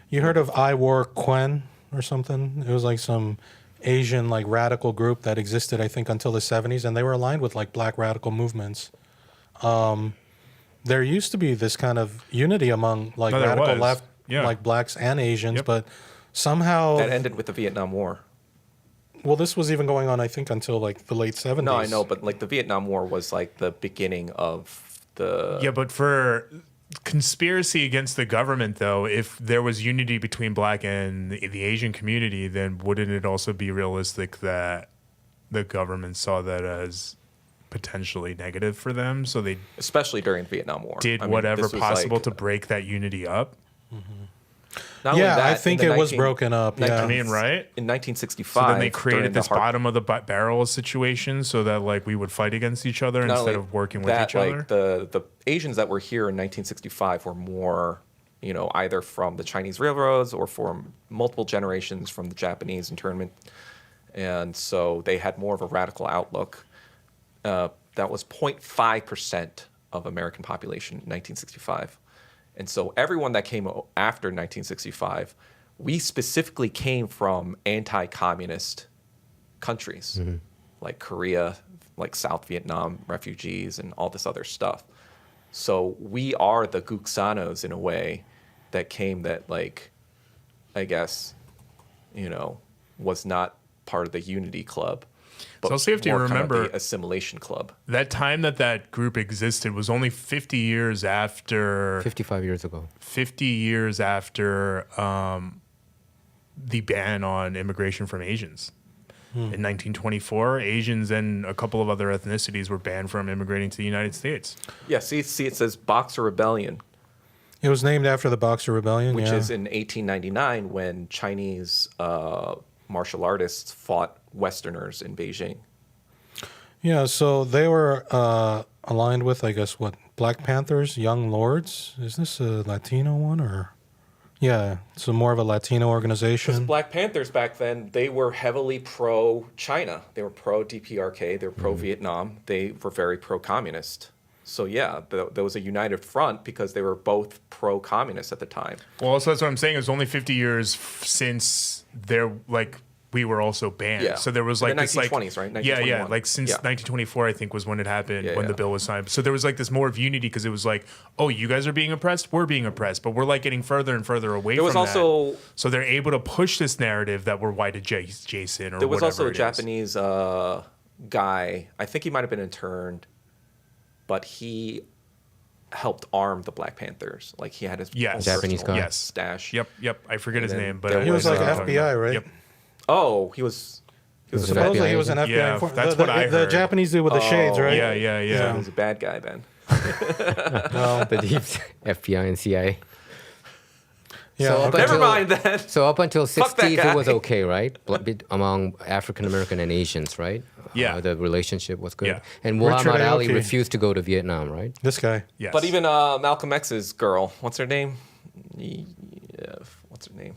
You heard of I War Quen or something? It was like some Asian like radical group that existed, I think, until the 70s, and they were aligned with like black radical movements. There used to be this kind of unity among like No, there radical was. left, Yeah. like blacks and Asians, Yep. but somehow, That ended with the Vietnam War. well, this was even going on, I think, until like the late 70s. No, I know, but like the Vietnam War was like the beginning of the. Yeah, but for conspiracy against the government, though, if there was unity between black and the Asian community, then wouldn't it also be realistic that the government saw that as potentially negative for them? So they Especially during the Vietnam War. did I mean, whatever this was possible like- to break that unity up. not only Yeah, I that, think in the it was 19 broken up. Yeah. I mean, right? In 1965. So then they during created the this bottom of the barrel situation so that like we would fight against each other Not instead only of working with that, each other. like the Asians that were here in 1965 were more, you know, either from the Chinese railroads or from multiple generations from the Japanese internment, and so they had more of a radical outlook. That was 0.5% of American population in 1965, and so everyone that came after 1965, we specifically came from anti-communist countries like Korea, like South Vietnam refugees, and all this other stuff. So we are the Guksanos in a way that came that, like, I guess, you know, was not part of the Unity Club, but also you have to more kind of remember- the Assimilation Club. That time that group existed was only 50 years after 55 years ago. 50 years after the ban on immigration from Asians. In 1924, Asians and a couple of other ethnicities were banned from immigrating to the United States. Yeah, see, it says Boxer Rebellion, It was named after the Boxer Rebellion, which yeah. is in 1899 when Chinese martial artists fought Westerners in Beijing. Yeah, so they were aligned with, I guess, what, Black Panthers, Young Lords? Is this a Latino one or? Yeah, so more of a Latino Because organization. Black Panthers back then, they were heavily pro-China. They were pro-DPRK. They were pro-Vietnam. They were very pro-communist. So yeah, there was a united front because they were both pro-communist at the time. Well, also that's what I'm saying. It was only 50 years since they're like we were also banned. Yeah. So there was In like the this like 1920s, right? Yeah, 1921. like since Yeah. 1924, I think was when it happened Yeah, when yeah. the bill was signed. So there was like this more of unity because it was like, oh, you guys are being oppressed, we're being oppressed, but we're like getting further and further away There was from also that. So they're able to push this narrative that we're white adjacent or there was whatever also a it is. Japanese guy. I think he might have been interned, but he helped arm the Black Panthers. Like he had his Yes. own Japanese personal guy. Yes. stash. Yep. I forget his then name, but there He was like I know what you're talking FBI, about. right? Yep. Oh, he was. was an Supposedly FBI he was an FBI Yeah, informant. that's the, what I the heard. Japanese dude with the shades, right? Yeah. He was a bad guy then. The deep FBI and CIA. Yeah. So up okay. Never until- mind then. So up until Fuck that 60s, it was guy. okay, right? Among African American and Asians, right? Yeah. The relationship was good. Yeah. And Richard Muhammad Ali Aoki. refused to go to Vietnam, right? This guy. Yes. But even Malcolm X's girl, what's her name? What's her name?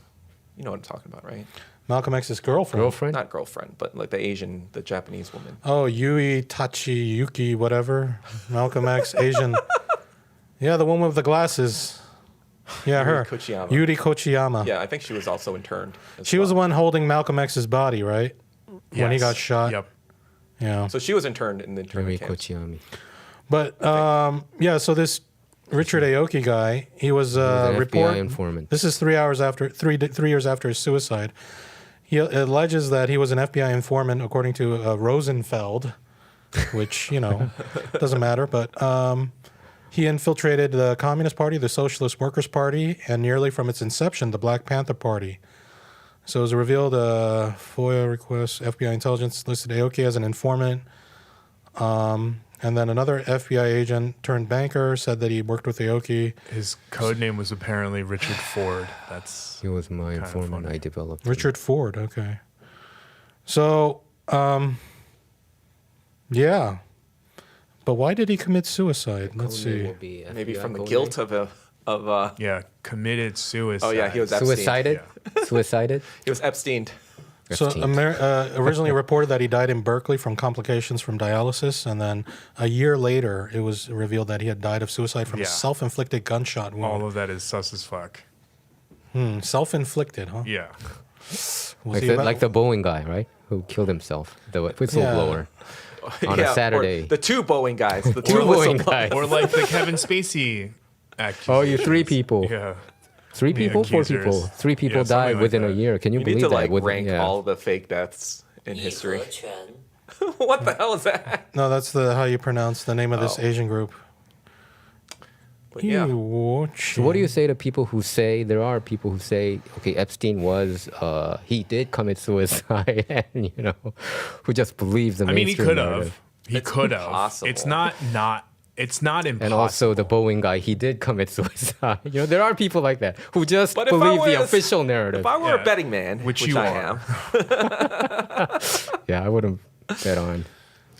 You know what I'm talking about, right? Malcolm X's girlfriend. Girlfriend? Not girlfriend, but like the Japanese woman. Oh, Yui Tachi Yuki, whatever. Malcolm X, Asian. Yeah, the woman with the glasses. Yeah, her. Kochiyama. Yuri Kochiyama. Yeah, I think she was also interned. as She was the well. one holding Malcolm X's body, right? When he Yes. got shot. Yep. Yeah. So she was interned in the Very internment camps. Kochiyami. But yeah, so this Richard Aoki guy, he was an report. FBI informant. This is 3 years after his suicide. He alleges that he was an FBI informant, according to Rosenfeld, which doesn't matter. But he infiltrated the Communist Party, the Socialist Workers' Party, and nearly from its inception, the Black Panther Party. So it was revealed FOIA request, FBI intelligence listed Aoki as an informant. And then another FBI agent turned banker said that he worked with Aoki. His code name was apparently Richard Ford. That's He was my Kinda informant. funny. I developed. Richard Ford, okay. So, yeah. But why did he commit suicide? Let's see. Maybe from the guilt of committed suicide. oh yeah, he was Epstein. Suicided? Suicided? He was Epstein. So Epstein. originally reported that he died in Berkeley from complications from dialysis, and then a year later it was revealed that he had died of suicide from a Yeah. self-inflicted gunshot wound. All of that is sus as fuck. Self-inflicted, huh? Yeah. Was Like he the, about- like the Boeing guy, right? Who killed himself. The whistleblower. On a Yeah, or Saturday. the two Boeing guys. The Two two Boeing whistleblowers. guys. Or like the Kevin Spacey accusation. Oh, you 3 people. Yeah. 3 people? 4 accusers. people? 3 people Yeah, something died like within a that. year. Can you, You believe need to that? like Within- rank yeah. all the fake deaths in history. What the hell is that? No, that's how you pronounce the name of this Asian group. But yeah. So what do you say to people who say, there are people who say, okay, Epstein he did commit suicide, and, who just believes the I mean, he mainstream could narrative. have. He could have. impossible. It's not impossible. And also the Boeing guy, he did commit suicide. There are people like that who just But if I believe the was- official narrative. If I were Yeah. a betting man, Which which you I are. am, Yeah, I wouldn't bet on.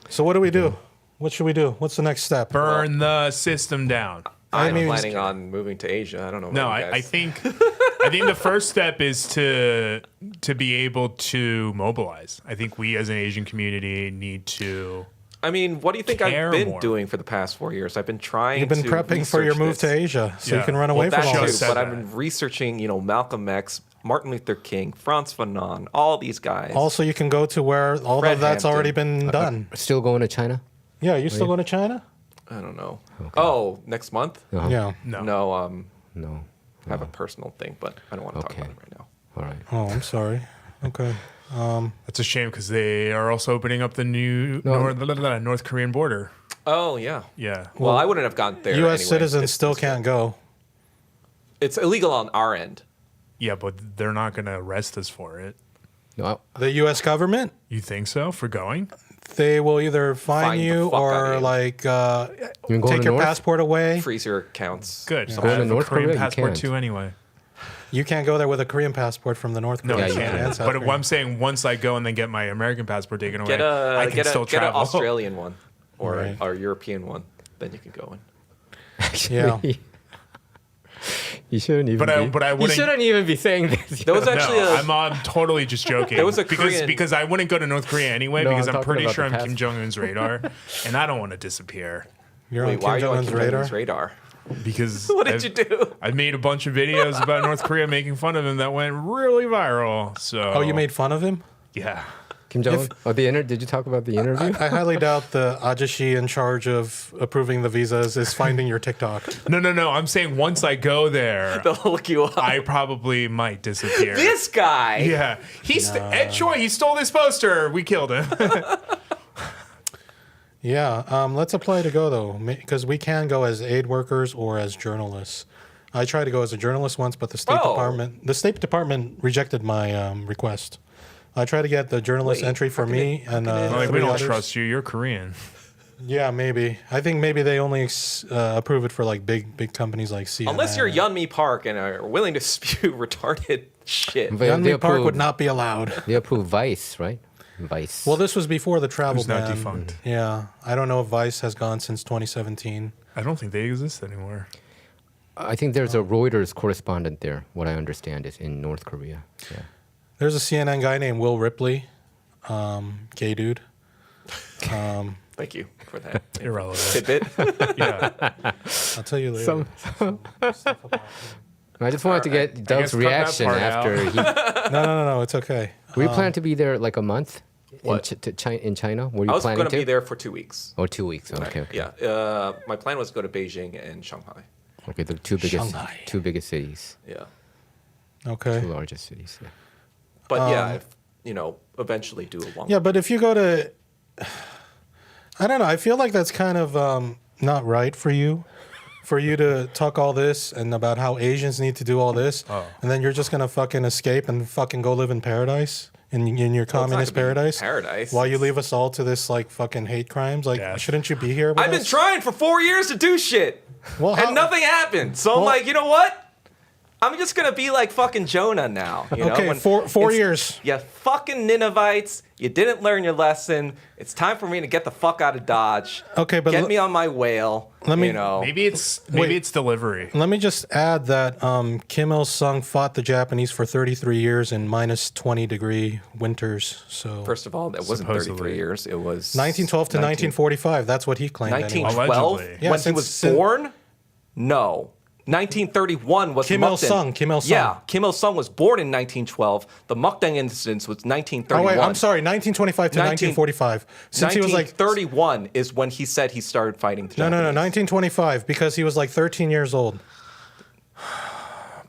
So what do we do? What should we do? What's the next step? burn the system down. I'm mean, planning on moving to Asia. I don't know. No, about you I guys. think the first step is to be able to mobilize. I think we as an Asian community need to. I mean, what do you think care I've been more. doing for the past 4 years? I've been trying. You've been to prepping for your research move to this. Asia, so you Yeah. can run Well, away from That all shows too, this. said but I've that. been researching, Malcolm X, Martin Luther King, Frantz Fanon, all these guys. Also, you can go to where all Fred of that's Hampton. already been done. Still going to China? Yeah, you still going to China? I don't know. Oh, next month? Uh-huh. Yeah. No. No, No. I have a personal thing, but I don't want to talk Okay. about it right now. All right. Oh, I'm sorry. Okay. That's a shame because they are also opening up the new North Korean border. Oh, yeah. Yeah. Well, I wouldn't have gone there. U.S. anyway. citizens It's- still can't go. It's illegal on our end. Yeah, but they're not going to arrest us for it. No, The U.S. government, You think so? For going? they will either fine Fine the you fuck out or of you. like You can go take to your North? passport away. Freeze your accounts. Good. So Go I to have North a Korean Korea, you passport can't. too anyway. You can't go there with a Korean passport from the North No, Korea. I you can't. and South But Korea. what I'm saying, once I go and then get my American passport taken away, Get a I can get still a get an travel. Australian one or Right. or European one. Then you can go in. Yeah. You shouldn't even. But I You wouldn't. shouldn't even be saying this. There was actually No, a I'm totally just joking. There was a because Korean- because I wouldn't go to North Korea anyway No, because I'm I'm talking pretty about sure the I'm Kim passport. Jong Un's radar, and I don't want to disappear You're wait. on Why are Kim you on Jong-un's Kim radar. Jong-un's radar? because What did you do? I made a bunch of videos about North Korea making fun of him that went really viral. So Oh, you made fun of him? yeah. Kim Jong. Oh, did you talk about the interview? I highly doubt the Ajashi in charge of approving the visas is finding your TikTok. No. I'm saying once I go there, They'll look you up. I probably might disappear. This guy. Yeah, Ed Choi. He stole this poster. We killed him. Yeah, let's apply to go though, because we can go as aid workers or as journalists. I tried to go as a journalist once, but the State Oh. Department rejected my request I try to get the journalist Wait, entry for me and Like, we three don't others. trust you. You're Korean. Yeah, maybe. I think maybe they only approve it for like big companies like CNN. Unless you're Yeonmi Park and are willing to spew retarded shit. They Yeonmi Park approve- would not be allowed. They approve Vice, right? Vice. Well, this was before the travel Who's now ban. defunct. Yeah, I don't know if Vice has gone since 2017. I don't think they exist anymore. I think there's a Reuters correspondent there. What I understand is in North Korea. Yeah. There's a CNN guy named Will Ripley, gay dude. Thank you for that Irrelevant. tidbit. Yeah. I'll tell you later. Stuff about him. I just wanted to get Doug's cut that reaction part after out. he. No, it's okay. Were you planning to be there like a month? What? In China? Were you I was planning going to to? be there for 2 weeks. Or 2 weeks. Okay. Yeah. My plan was to go to Beijing and Shanghai. Okay, the two biggest Shanghai. cities, Yeah. Okay. two largest cities. Yeah. But yeah, if, eventually do a one. Yeah, but if you go to, I don't know. I feel like that's kind of not right for you to talk all this and about how Asians need to do all this, and then you're just gonna fucking escape and fucking go live in paradise in your Well, it's not communist gonna be paradise. paradise. While you leave us all to this like fucking hate crimes. Like, Yeah. shouldn't you be here? With I've been us? trying for 4 years to do shit, Well, and nothing happened. So I'm Well- like, you know what? I'm just gonna be like fucking Jonah now. You know? Okay, When four it's- years. You fucking Ninevites. You didn't learn your lesson. It's time for me to get the fuck out of Dodge. Okay, but get me on my whale. let me- You know. Maybe it's delivery. Let me just add that Kim Il Sung fought the Japanese for 33 years in minus 20-degree winters. So First of all, that wasn't 33 Supposedly. years. It was 1912 to 1945. That's what he claimed. Anyway. 1912 Allegedly. Yeah, when he since- was since- born. No. 1931 was Kim Il Mukden. Sung, Kim Il Sung. Yeah, Kim Il Sung was born in 1912. The Mukden incidents was Oh 1931. wait, I'm sorry. 1925 to 1945. Since he was like 1931 is when he said he started fighting the no, Japanese. 1925 because he was like 13 years old.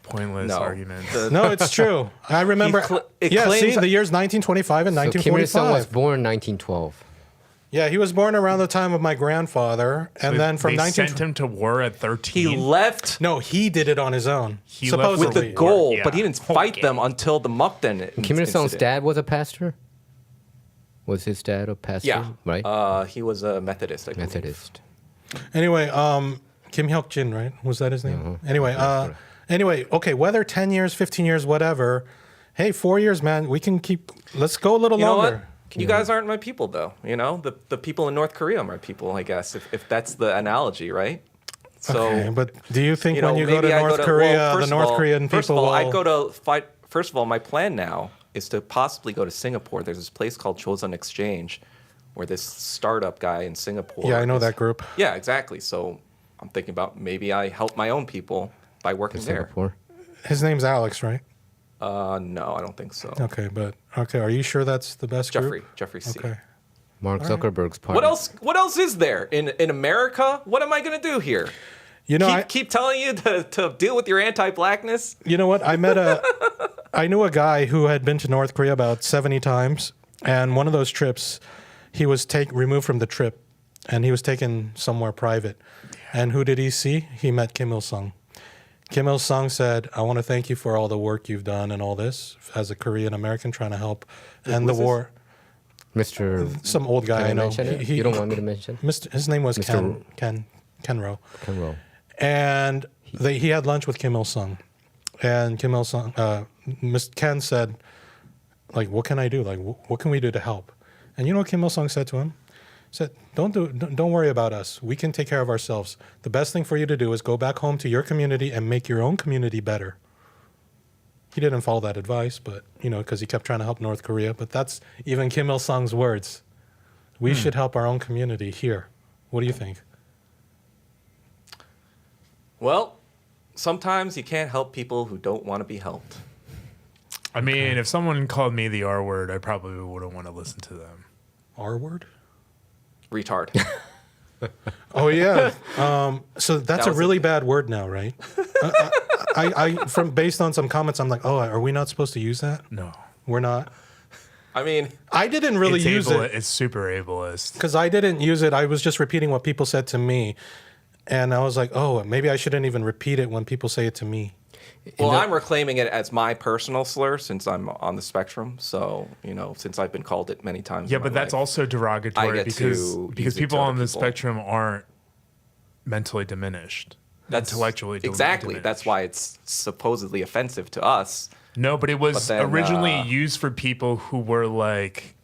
Pointless No. argument. No, it's true. I remember. it Yeah, see, claims- the years 1925 and So Kim Il Sung 1945. was born 1912. Yeah, he was born around the time of my grandfather, and then from they 19. sent him to war at 13. He left No, he did it on his own. He left supposedly. with the War, goal, yeah. but he didn't fight them until the Mukden Kim Il Sung's incident. dad was a pastor. Was his dad a pastor? Yeah. Right. He was a Methodist, I believe. Methodist. Anyway, Kim Hyuk Jin, right? Was that his name? Anyway, okay, whether 10 years, 15 years, whatever. Hey, 4 years, man. We can keep. Let's go a little You know longer. what? You guys aren't my people, though. You know, the people in North Korea are my people, I guess, if that's the analogy, right? So, Okay, but do you think when you go maybe to I North Korea, the North Korean first people of all, will? I'd go to fight. First of all, my plan now is to possibly go to Singapore. There's this place called Chosun Exchange, where this startup guy in Singapore. Yeah, I know is- that group. Yeah, exactly. So I'm thinking about maybe I help my own people by working there. Singapore. His name's Alex, right? No, I don't think so. Okay, are you sure that's the best group? Jeffrey C. Okay. Mark Zuckerberg's party. What else? What else is there in America? What am I gonna do here? You know, Keep telling you to deal with your anti-blackness. You know what? I knew a guy who had been to North Korea about 70 times, and one of those trips, he was removed from the trip, and he was taken somewhere private. And who did he see? He met Kim Il Sung. Kim Il Sung said, "I want to thank you for all the work you've done and all this as a Korean American trying to help end the was this? war." Mr. Some old guy Can I I know. mention it? You don't want me to mention? His name was Mr. Ken Ro. Ken Rowe. And he had lunch with Kim Il Sung, and Kim Il Sung, Ken said, like, what can I do? Like, what can we do to help? And you know what Kim Il Sung said to him? He said, don't worry about us. We can take care of ourselves. The best thing for you to do is go back home to your community and make your own community better. He didn't follow that advice, but because he kept trying to help North Korea. But that's even Kim Il Sung's words. We should help our own community here. What do you think? Well, sometimes you can't help people who don't want to be helped. I mean, if someone called me the R word, I probably wouldn't want to listen to them. R word? Retard. Oh yeah. So that's That a was really bad word now, right? Based on some comments, I'm like, oh, are we not supposed to use that? No. We're not. I mean, I didn't really It's use it It's super ableist. because I didn't use it. I was just repeating what people said to me, and I was like, oh, maybe I shouldn't even repeat it when people say it to me. Well, I'm reclaiming it as my personal slur since I'm on the spectrum. So, since I've been called it many times. Yeah, in but my that's life, also derogatory I get because to use it to people on other the people. spectrum aren't mentally diminished. That's intellectually exactly. diminished. That's why it's supposedly offensive to us. No, but it was But then, originally used for people who were like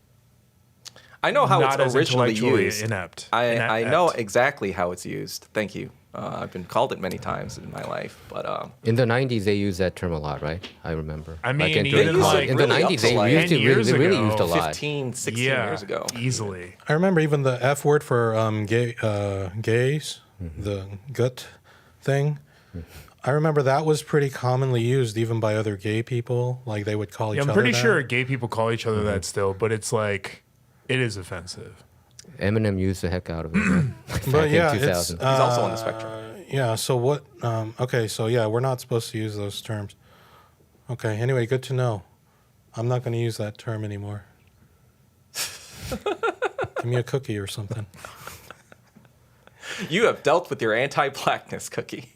I know how not it's as originally intellectually used. inept. I know exactly how it's used. Thank you. I've been called it many times in my life, but In the 90s, they used that term a lot, right? I remember. I mean, in, even used like it in the really up 90s, to they like used 10 it years really ago. used a lot. 15, 16 years ago. easily. I remember even the F word for gays, the gut thing. I remember that was pretty commonly used even by other gay people. Like they would call each Yeah, I'm other pretty that. sure gay people call each other that still, but it's like it is offensive. Eminem used the heck out of it. Man. But yeah, in it's 2000. He's also on the spectrum. Yeah. So what? Okay. So yeah, we're not supposed to use those terms. Okay. Anyway, good to know. I'm not going to use that term anymore. Give me a cookie or something. You have dealt with your anti-blackness, Cookie.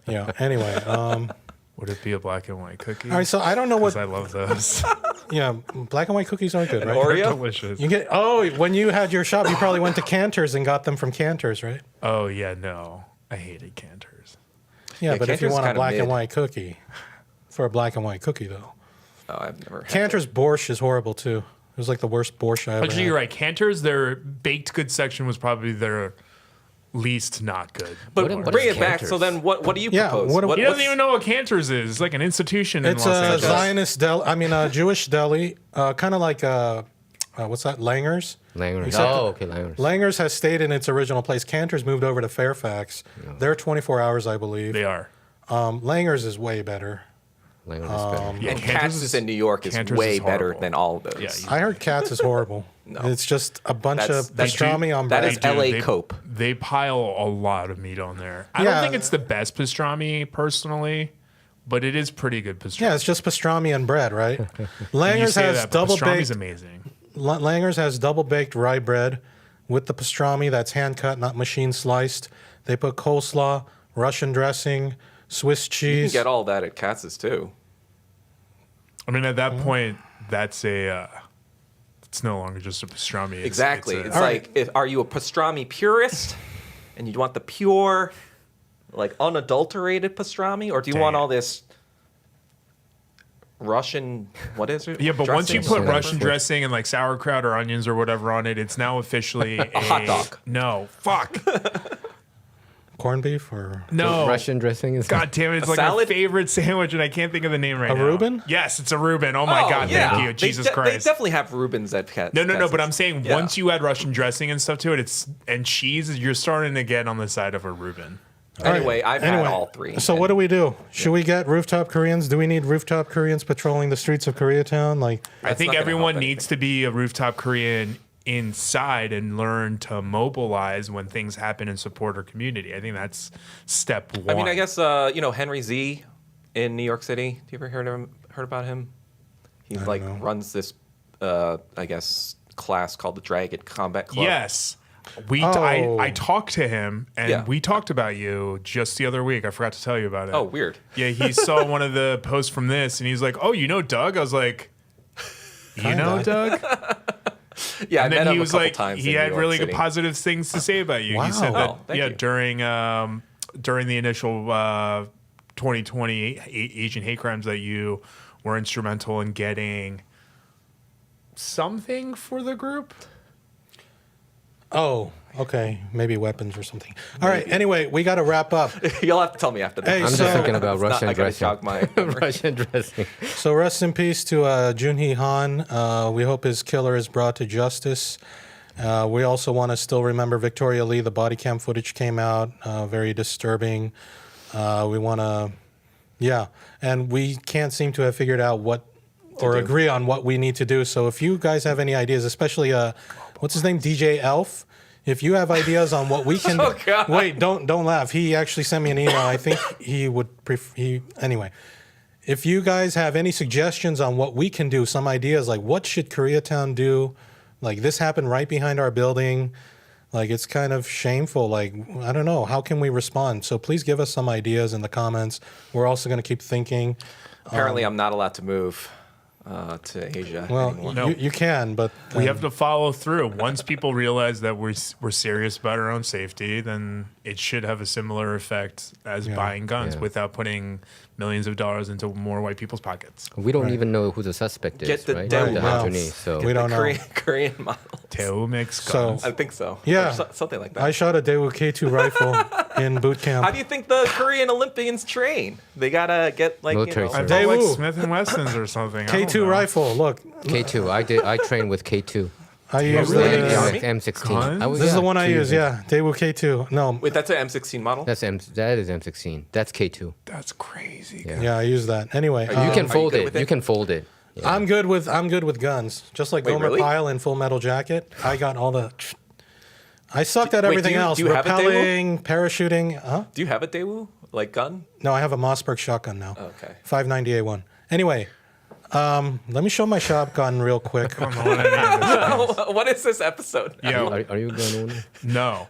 Yeah. Anyway. Would it be a black and white cookie? All right. So I don't know 'Cause what. I love those. Yeah. Black and white cookies aren't good, An right? Oreo? Delicious. You get. Oh, when you had your shop, you probably went to Cantor's and got them from Cantor's, right? Oh yeah, no, I hated Cantor's. Yeah. Yeah, But if you Cantor's want a kinda black and mid. white cookie, for a black and white cookie though, Oh, I've never had Cantor's borscht is horrible too. It was like the worst borscht I ever Actually, had. you're right. Cantor's, their baked goods section was probably their least not good. But What bring is it back. Cantor's? So then, what do you Yeah, propose? what do- What- He doesn't what's- even know what Cantor's is. It's like an institution in It's Los a Angeles. Zionist deli. I mean, a Jewish deli. Kind of like what's that? Langers. Langers. Except Oh, okay, Langers. Langers has stayed in its original place. Cantor's moved over to Fairfax. They're 24 hours, I believe. They are. Langers is way better. Langers is better. Yeah, And Cantor's Katz's in New York is Cantor's way is better horrible. than all of those. Yeah, I heard Katz is horrible. It's just a bunch That's- of that's- pastrami on that bread. is They do. LA They- Cope. They pile a lot of meat on there. I Yeah. don't think it's the best pastrami personally, but it is pretty good pastrami. Yeah, it's just pastrami and bread, right? You Langers say has that, but double pastrami's baked. amazing. Langers has double baked rye bread with the pastrami that's hand cut, not machine sliced. They put coleslaw, Russian dressing, Swiss You can cheese. get all that at Katz's too. I mean, at that point, that's a. It's no longer just a pastrami. It's, Exactly. It's It's a, like, are you a pastrami purist, and you want the pure, like unadulterated pastrami, or do you want Dang it. all this Russian? What is it? yeah, but once you Dressing? put Russian dressing and like sauerkraut or onions or whatever on it, it's now officially a hot dog. No, fuck. Corned beef or No. Russian dressing is God damn it! It's A like salad? my favorite sandwich, and I can't think of the name right A now. Reuben? Yes, it's a Reuben. Oh my God, yeah. thank you, They Jesus They Christ. definitely have Reubens at Katz's. No, but I'm saying Yeah. once you add Russian dressing and stuff to it, it's and cheese, you're starting to get on the side of a Reuben. Anyway, I've had all three. So what do we do? Should we get Rooftop Koreans? Do we need Rooftop Koreans patrolling the streets of Koreatown? Like, I That's think not gonna everyone help needs to be a rooftop Korean inside and learn to mobilize when things happen and support our community. I think that's step one. I mean, I guess Henry Z in New York City. Do you ever heard about him? He runs this I guess class called the Dragon Combat Club. Yes. Oh. I talked to him and Yeah. we talked about you just the other week. I forgot to tell you about it. Oh, weird. Yeah, he saw one of the posts from this and he's like, "Oh, you know Doug?" I was like, "You know Kinda. Doug?" Yeah, I And met then him he a was couple like, times he in New had York really City. good positive things to say about you. Wow. He said that, Oh, thank you. during the initial 2020 Asian hate crimes that you were instrumental in getting something for the group. oh, okay, maybe weapons or something. All right. Anyway, we got to wrap up. You'll have to tell me after that. Hey, I'm just So- thinking about It's not Russian gonna dressing. jog my memory. Russian dressing. So rest in peace to Joon Hee Han. We hope his killer is brought to justice. We also want to still remember Victoria Lee. The body cam footage came out, very disturbing. We want to, yeah, and we can't seem to have figured out what or agree on what we need to do. So if you guys have any ideas, especially what's his name, DJ Elf. If you have ideas on what we can, Oh, God. wait, don't laugh. He actually sent me an email. I think he would anyway. If you guys have any suggestions on what we can do, some ideas like what should Koreatown do? Like this happened right behind our building. Like, it's kind of shameful. Like, I don't know. How can we respond? So please give us some ideas in the comments. We're also going to keep thinking. Apparently, I'm not allowed to move to Asia Well, anymore. No. you can, but We have to follow through. Once people realize that we're serious about our own safety, then it should have a similar effect as buying guns Yeah. without putting millions of dollars into more white people's pockets. We don't Right. even know who the suspect is, Get the right? devil The out. attorney, so We don't know. Korean models. Teo makes So- guns. I think so. Yeah. Or something like that. I shot a Daewoo K2 rifle in boot camp. How do you think the Korean Olympians train? They gotta get like Military you know. I service. bet like Daewoo. Smith and Wessons or something. I don't K2 know. rifle. Look, K2. I trained with K2. I use really? the, In the Army? M16. Guns? I was- this is yeah, the one I 2 use. years. Yeah, Daewoo K2. No, Wait, that's an M16 model. That is M16. That's K2. That's crazy. Yeah. yeah, I use that. Anyway, You can you fold good it. with You it? can fold it. Yeah. I'm good with guns. Just like Wait, Gomer really? Pyle in Full Metal Jacket, I got all the. I sucked at Wait, everything else. do you have a Daewoo? Rappelling, parachuting. Huh? Do you have a Daewoo like gun? No, I have a Mossberg shotgun now. Okay. 590A1. Anyway, let me show my shotgun real quick. I don't know what any of this is. What is this episode? Yeah, Are you a gun owner? no.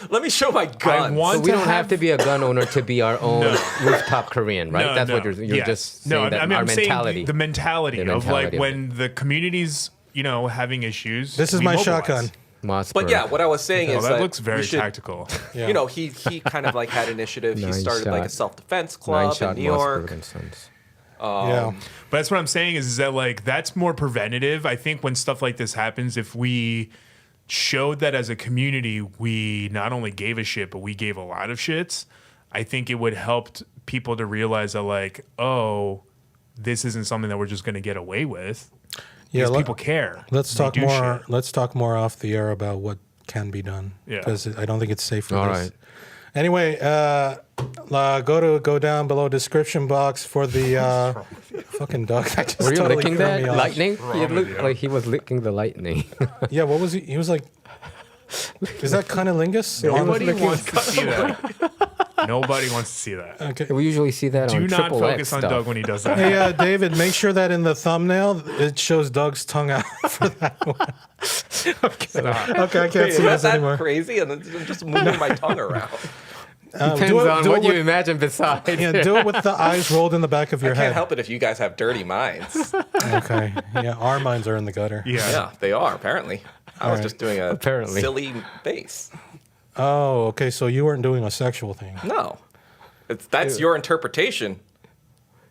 Let me show my gun. want- So we to don't have have- to be a gun owner to be our own No. rooftop Korean, right? No, That's no. what you're Yes. just no, saying. That I mean, our I'm saying mentality. the mentality The of mentality like of when the community's, having issues. This is we my mobilize. shotgun. Mossberg. But yeah, what I was saying Oh, is that that looks very we should, tactical. Yeah. You know, he kind of like had initiative. He started like a Nine-shot. self-defense club in Nine-shot New York. Mossberg and Sons. Yeah. But that's what I'm saying is that like that's more preventative. I think when stuff like this happens, if we showed that as a community, we not only gave a shit, but we gave a lot of shits, I think it would help people to realize that like, oh, this isn't something that we're just going to get away with. Yeah, Because people care. Let's They talk do more. shit. Let's talk more off the air about what can be done. Yeah. Because I don't think it's safe for All this. right. Anyway, go down below description box for the fucking dog. That just Were you totally licking threw that me off. lightning? wrong It with looked you? like he was licking the lightning. Yeah, what was he? He was like, is that cunnilingus? Nobody looking- wants to see that. Nobody wants to see that. Okay. we usually see that Do on not Triple focus X on stuff. Doug when he does that. Hey, David, make sure that in the thumbnail it shows Doug's tongue out for that one. Okay, I can't Wait, see is this that anymore. crazy? And I'm just moving my tongue around. Depends do it- on do what it you with- imagine besides. Yeah, do it with the eyes rolled in the back of your I can't head. help it if you guys have dirty minds. Okay. Yeah, our minds are in the gutter. Yeah. Yeah, they are apparently. I was Alright. just doing a Apparently. silly face. Oh, okay. So you weren't doing a sexual thing. No, that's your interpretation.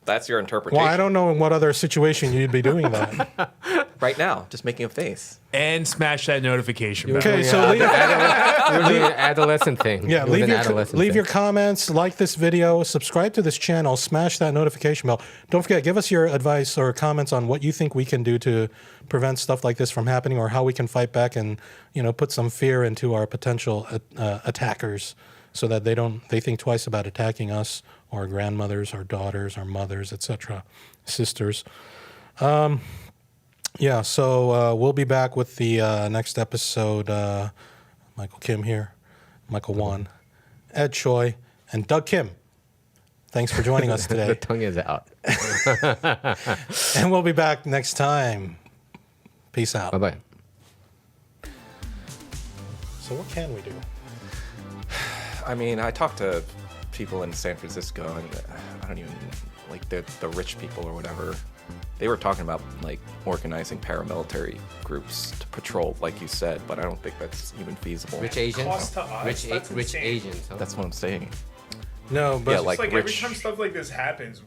That's your interpretation. Well, I don't know in what other situation you'd be doing that. Right now, just making a face. And smash that notification bell. Okay, so leave, You're doing an adolescent thing. yeah, It was leave an your adolescent leave thing. your comments, like this video, subscribe to this channel, smash that notification bell. Don't forget, give us your advice or comments on what you think we can do to prevent stuff like this from happening, or how we can fight back and put some fear into our potential attackers, so that they think twice about attacking us, or our grandmothers, our daughters, our mothers, etc., sisters. Yeah, so we'll be back with the next episode. Michael Kim here, Michael Wan, Ed Choi, and Doug Kim. Thanks for joining us The today. tongue is out. And we'll be back next time. Peace out. Bye bye. So what can we do? I mean, I talked to people in San Francisco, and I don't even like the rich people or whatever. They were talking about like organizing paramilitary groups to patrol, like you said, but I don't think that's even feasible. Rich Asians. Cost to us? Rich That's rich insane. Asians. Huh? That's what I'm saying. No, but Yeah, like It's like every rich. time stuff like this happens,